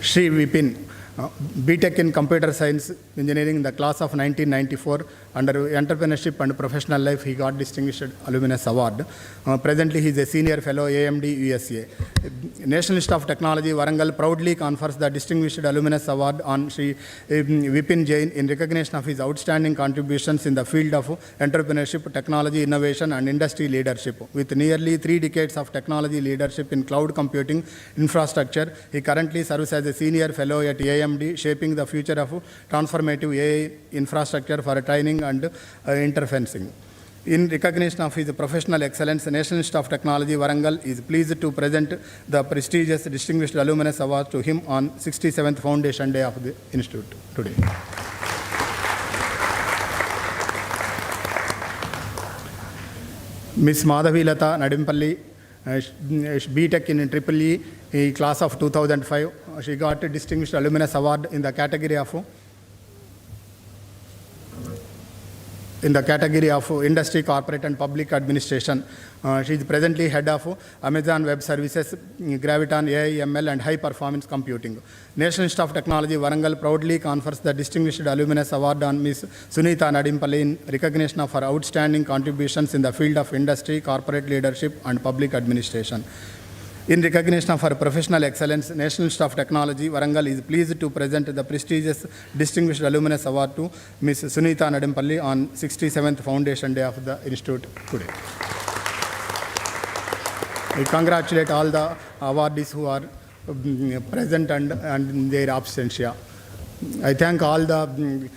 Shri Vipin, BTech in Computer Science Engineering in the class of 1994. Under Entrepreneurship and Professional Life, he got Distinguished Alumnus Award. Presently, he is a Senior Fellow, AMD, USA. National Institute of Technology, Warangal proudly confers the Distinguished Alumnus Award on Shri Vipin Jain in recognition of his outstanding contributions in the field of entrepreneurship, technology, innovation, and industry leadership. With nearly 3 decades of technology leadership in cloud computing infrastructure, he currently serves as a Senior Fellow at AMD, shaping the future of transformative AI infrastructure for training and interfacing. In recognition of his professional excellence, National Institute of Technology, Warangal is pleased to present the prestigious Distinguished Alumnus Award to him on 67th Foundation Day of the Institute today. Ms. Madhavi Lata Nadimpalli, BTech in EEE, class of 2005. She got a Distinguished Alumnus Award in the category of in the category of industry, corporate and public administration. She is presently head of Amazon Web Services, Graviton, AI, ML and high performance computing. National Institute of Technology Warangal proudly confers the Distinguished Alumnus Award on Ms. Sunita Nadimpalli in recognition of her outstanding contributions in the field of industry, corporate leadership and public administration. In recognition of her professional excellence, National Institute of Technology Warangal is pleased to present the prestigious Distinguished Alumnus Award to Ms. Sunita Nadimpalli on 67th Foundation Day of the Institute today. I congratulate all the awardees who are present and their absentia. I thank all the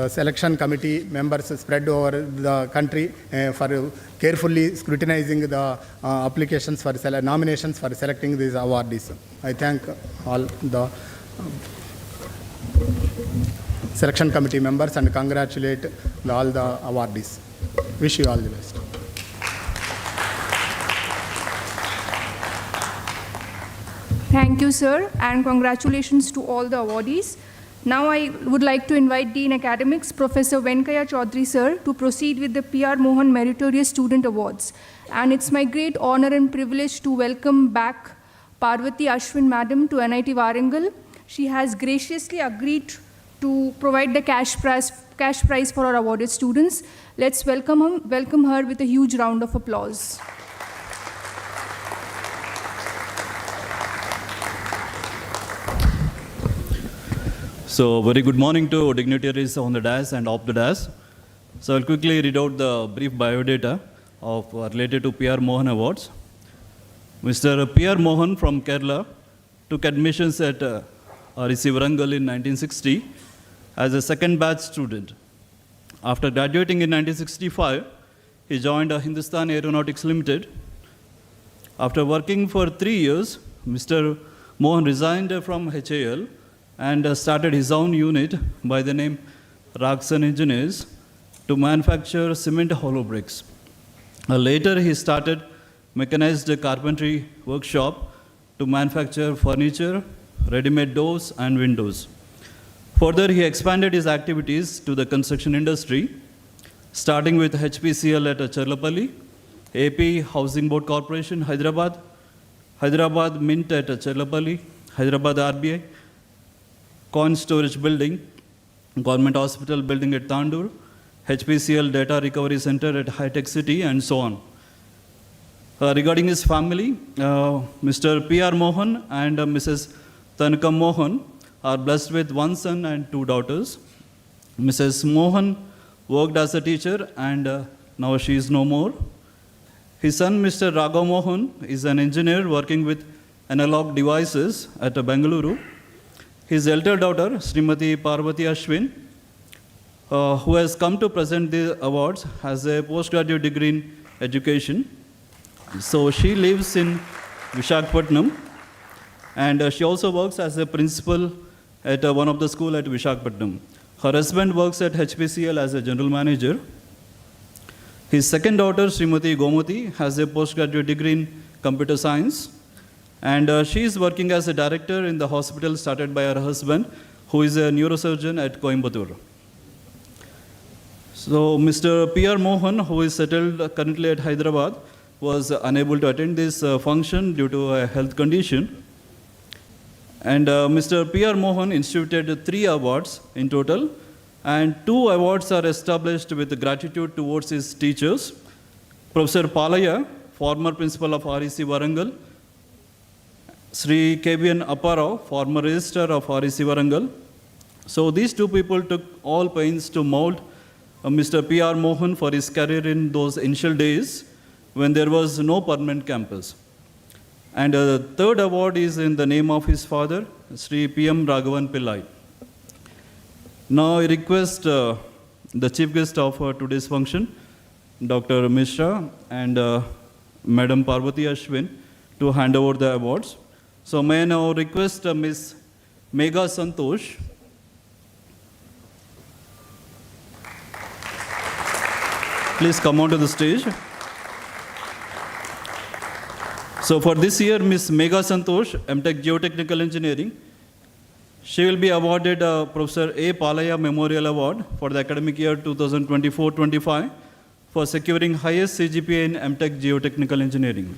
selection committee members spread over the country for carefully scrutinizing the applications for nominations for selecting these awardees. I thank all the selection committee members and congratulate all the awardees. Wish you all the best. Thank you, sir, and congratulations to all the awardees. Now I would like to invite Dean Academics, Professor Venkaya Chaudhary, sir, to proceed with the P.R. Mohan Meritorious Student Awards. And it's my great honor and privilege to welcome back Parvati Ashwin, Madam, to NIT Warangal. She has graciously agreed to provide the cash prize for our awarded students. Let's welcome her with a huge round of applause. So, very good morning to dignitaries on the dais and off the dais. So, I'll quickly read out the brief biodata related to P.R. Mohan Awards. Mr. P.R. Mohan from Kerala took admissions at REC Warangal in 1960 as a second batch student. After graduating in 1965, he joined Hindustan Aeronautics Limited. After working for 3 years, Mr. Mohan resigned from HAL and started his own unit by the name Raksan Engineers to manufacture cement hollow bricks. Later, he started mechanized carpentry workshop to manufacture furniture, ready-made doors and windows. Further, he expanded his activities to the construction industry, starting with HPCL at Cherlapalli, AP Housing Board Corporation, Hyderabad, Hyderabad Mint at Cherlapalli, Hyderabad RBI, Coin Storage Building, Government Hospital Building at Tandur, HPCL Data Recovery Center at High Tech City, and so on. Regarding his family, Mr. P.R. Mohan and Mrs. Tanakam Mohan are blessed with 1 son and 2 daughters. Mrs. Mohan worked as a teacher and now she is no more. His son, Mr. Raghav Mohan, is an engineer working with analog devices at Bengaluru. His elder daughter, Srimati Parvati Ashwin, who has come to present the awards, has a postgraduate degree in education. So she lives in Visakhapatnam and she also works as a principal at one of the schools at Visakhapatnam. Her husband works at HPCL as a general manager. His second daughter, Srimati Gomati, has a postgraduate degree in computer science. And she is working as a director in the hospital started by her husband, who is a neurosurgeon at Coimbatore. So Mr. P.R. Mohan, who is settled currently at Hyderabad, was unable to attend this function due to a health condition. And Mr. P.R. Mohan instituted 3 awards in total, and 2 awards are established with gratitude towards his teachers. Professor Palaya, former principal of REC Warangal, Sri KBN Apparao, former registrar of REC Warangal. So these 2 people took all pains to mold Mr. P.R. Mohan for his career in those initial days when there was no permanent campus. And the 3rd award is in the name of his father, Sri P.M. Raghavan Pillai. Now I request the chief guest of today's function, Dr. Mishra and Madam Parvati Ashwin, to hand over the awards. So may I now request Ms. Megha Santosh please come onto the stage. So for this year, Ms. Megha Santosh, MTech Geotechnical Engineering, She will be awarded Professor A. Palaya Memorial Award for the academic year 2024-25 for securing highest CGPA in MTech Geotechnical Engineering.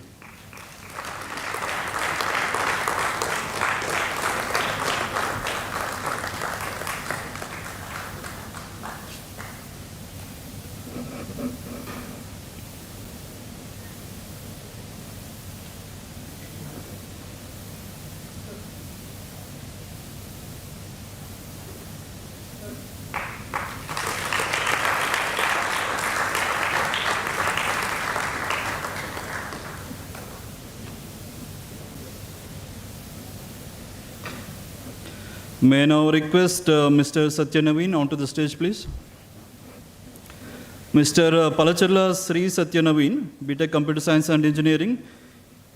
May I now request Mr. Satya Naveen onto the stage, please. Mr. Palacharla Sri Satya Naveen, BTech Computer Science and Engineering,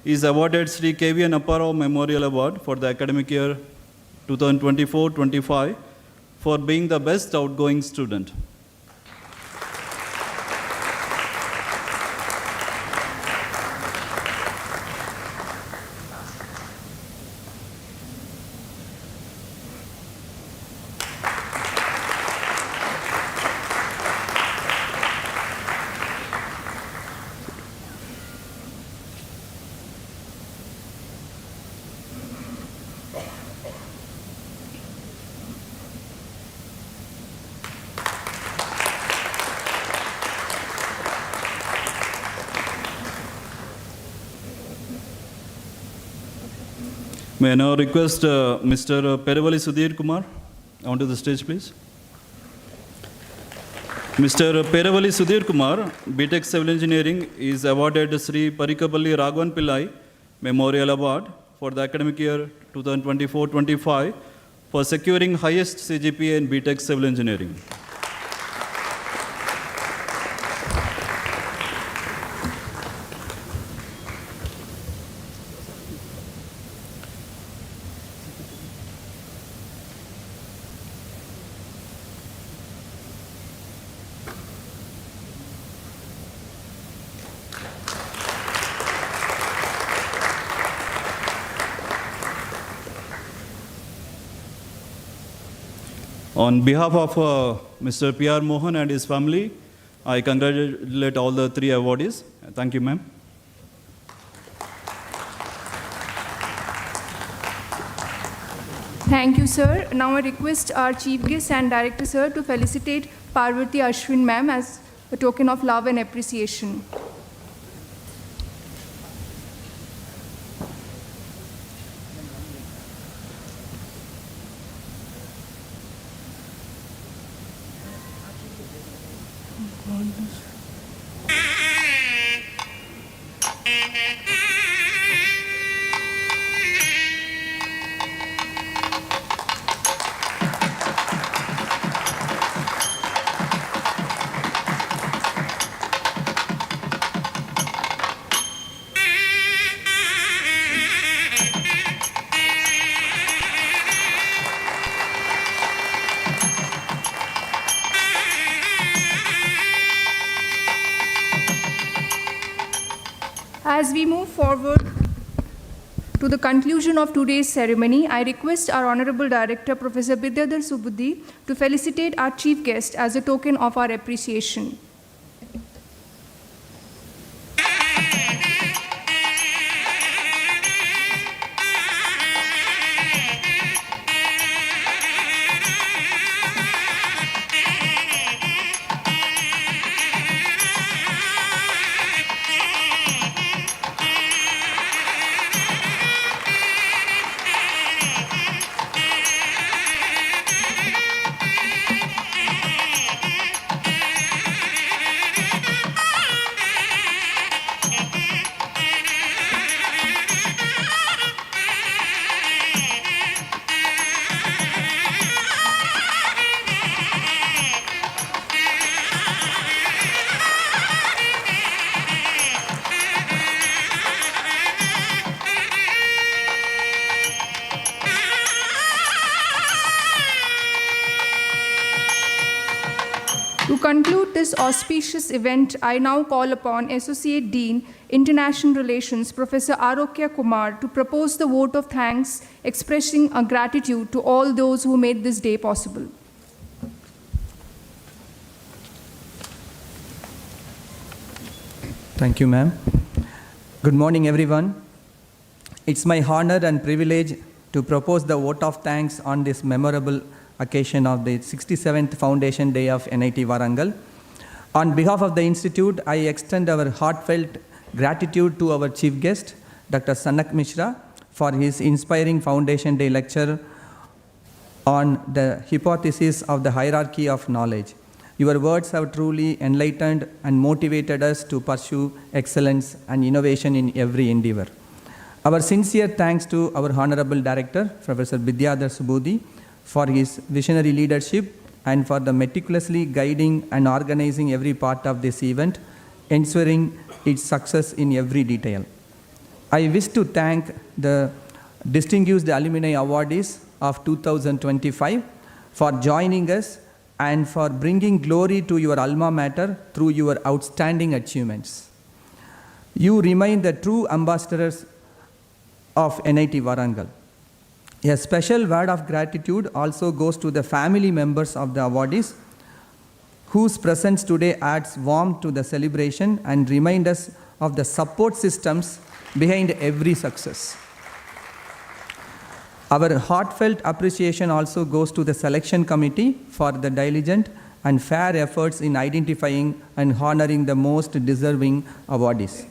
is awarded Sri KVN Apparao Memorial Award for the academic year 2024-25 for being the best outgoing student. May I now request Mr. Peravali Sudhir Kumar onto the stage, please. Mr. Peravali Sudhir Kumar, BTech Civil Engineering, is awarded Sri Parikapalli Raghavan Pillai Memorial Award for the academic year 2024-25 for securing highest CGPA in BTech Civil Engineering. On behalf of Mr. P.R. Mohan and his family, I congratulate all the three awardees. Thank you, ma'am. Thank you, sir. Now I request our Chief Guest and Director, sir, to felicitate Parvati Ashwin, ma'am, as a token of love and appreciation. As we move forward to the conclusion of today's ceremony, I request our Honorable Director, Professor Vidyadhar Subudhi, to felicitate our Chief Guest as a token of our appreciation. To conclude this auspicious event, I now call upon Associate Dean, International Relations, Professor Arokya Kumar, to propose the vote of thanks, expressing our gratitude to all those who made this day possible. Thank you, ma'am. Good morning, everyone. It's my honor and privilege to propose the vote of thanks on this memorable occasion of the 67th Foundation Day of NIT Warangal. On behalf of the Institute, I extend our heartfelt gratitude to our chief guest, Dr. Sanak Mishra, for his inspiring Foundation Day lecture on the hypothesis of the hierarchy of knowledge. Your words have truly enlightened and motivated us to pursue excellence and innovation in every endeavor. Our sincere thanks to our Honorable Director, Professor Vidyadhar Subudhi, for his visionary leadership and for the meticulously guiding and organizing every part of this event, ensuring its success in every detail. I wish to thank the distinguished alumni awardees of 2025 for joining us and for bringing glory to your alma mater through your outstanding achievements. You remain the true ambassadors of NIT Warangal. A special word of gratitude also goes to the family members of the awardees, whose presence today adds warmth to the celebration and reminds us of the support systems behind every success. Our heartfelt appreciation also goes to the selection committee for the diligent and fair efforts in identifying and honoring the most deserving awardees.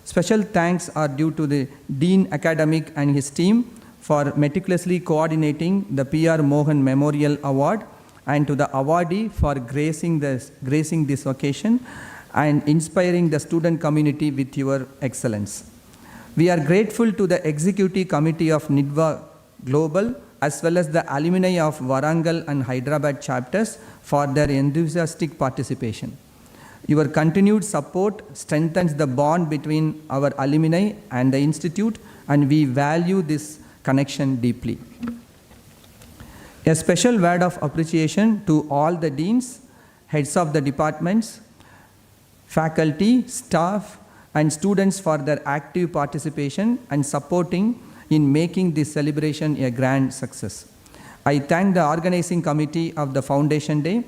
Special thanks are due to the Dean Academic and his team for meticulously coordinating the PR Mohan Memorial Award, and to the awardee for gracing this occasion and inspiring the student community with your excellence. We are grateful to the Executive Committee of NIDWA Global as well as the alumni of Warangal and Hyderabad chapters for their enthusiastic participation. Your continued support strengthens the bond between our alumni and the Institute, and we value this connection deeply. A special word of appreciation to all the deans, heads of the departments, faculty, staff, and students for their active participation and supporting in making this celebration a grand success. I thank the organizing committee of the Foundation Day,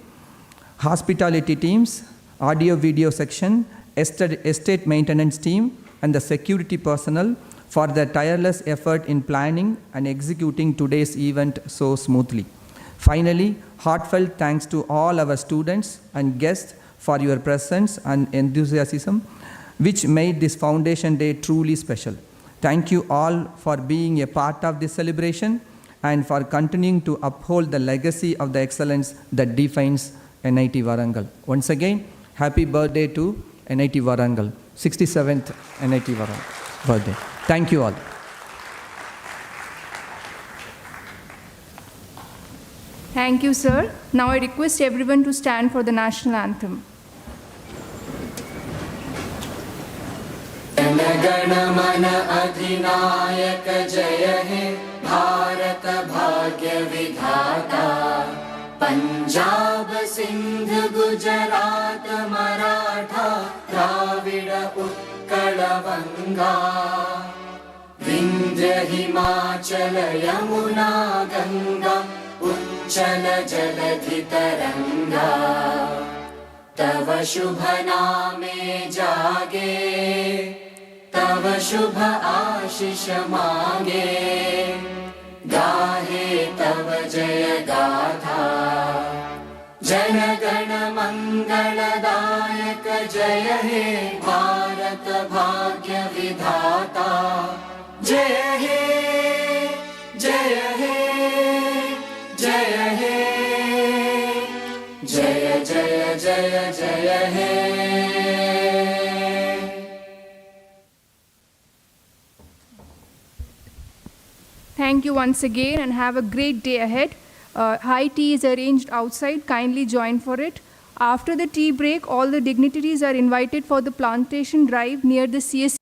hospitality teams, audio-video section, estate maintenance team, and the security personnel for their tireless effort in planning and executing today's event so smoothly. Finally, heartfelt thanks to all our students and guests for your presence and enthusiasm, which made this Foundation Day truly special. Thank you all for being a part of this celebration and for continuing to uphold the legacy of the excellence that defines NIT Warangal. Once again, happy birthday to NIT Warangal, 67th NIT Warangal birthday. Thank you all. Thank you, sir. Now I request everyone to stand for the national anthem. Jana Gana Mana अधिनायक जय हे भारत भाग्य विधाता पंजाब सिंध गुजरात मराठा द्राविड उत्कल गंगा विंध्य हिमाचल यमुना गंगा उच्चल जलधि तरंगा तव शुभ नामे जागे तव शुभ आशीष मांगे गाहे तव जय गाथा जन गण मंगलदायक जय हे भारत भाग्य विधाता जय हे जय हे जय हे जय जय जय जय हे Thank you once again and have a great day ahead. High tea is arranged outside. Kindly join for it. After the tea break, all the dignitaries are invited for the plantation drive near the CSC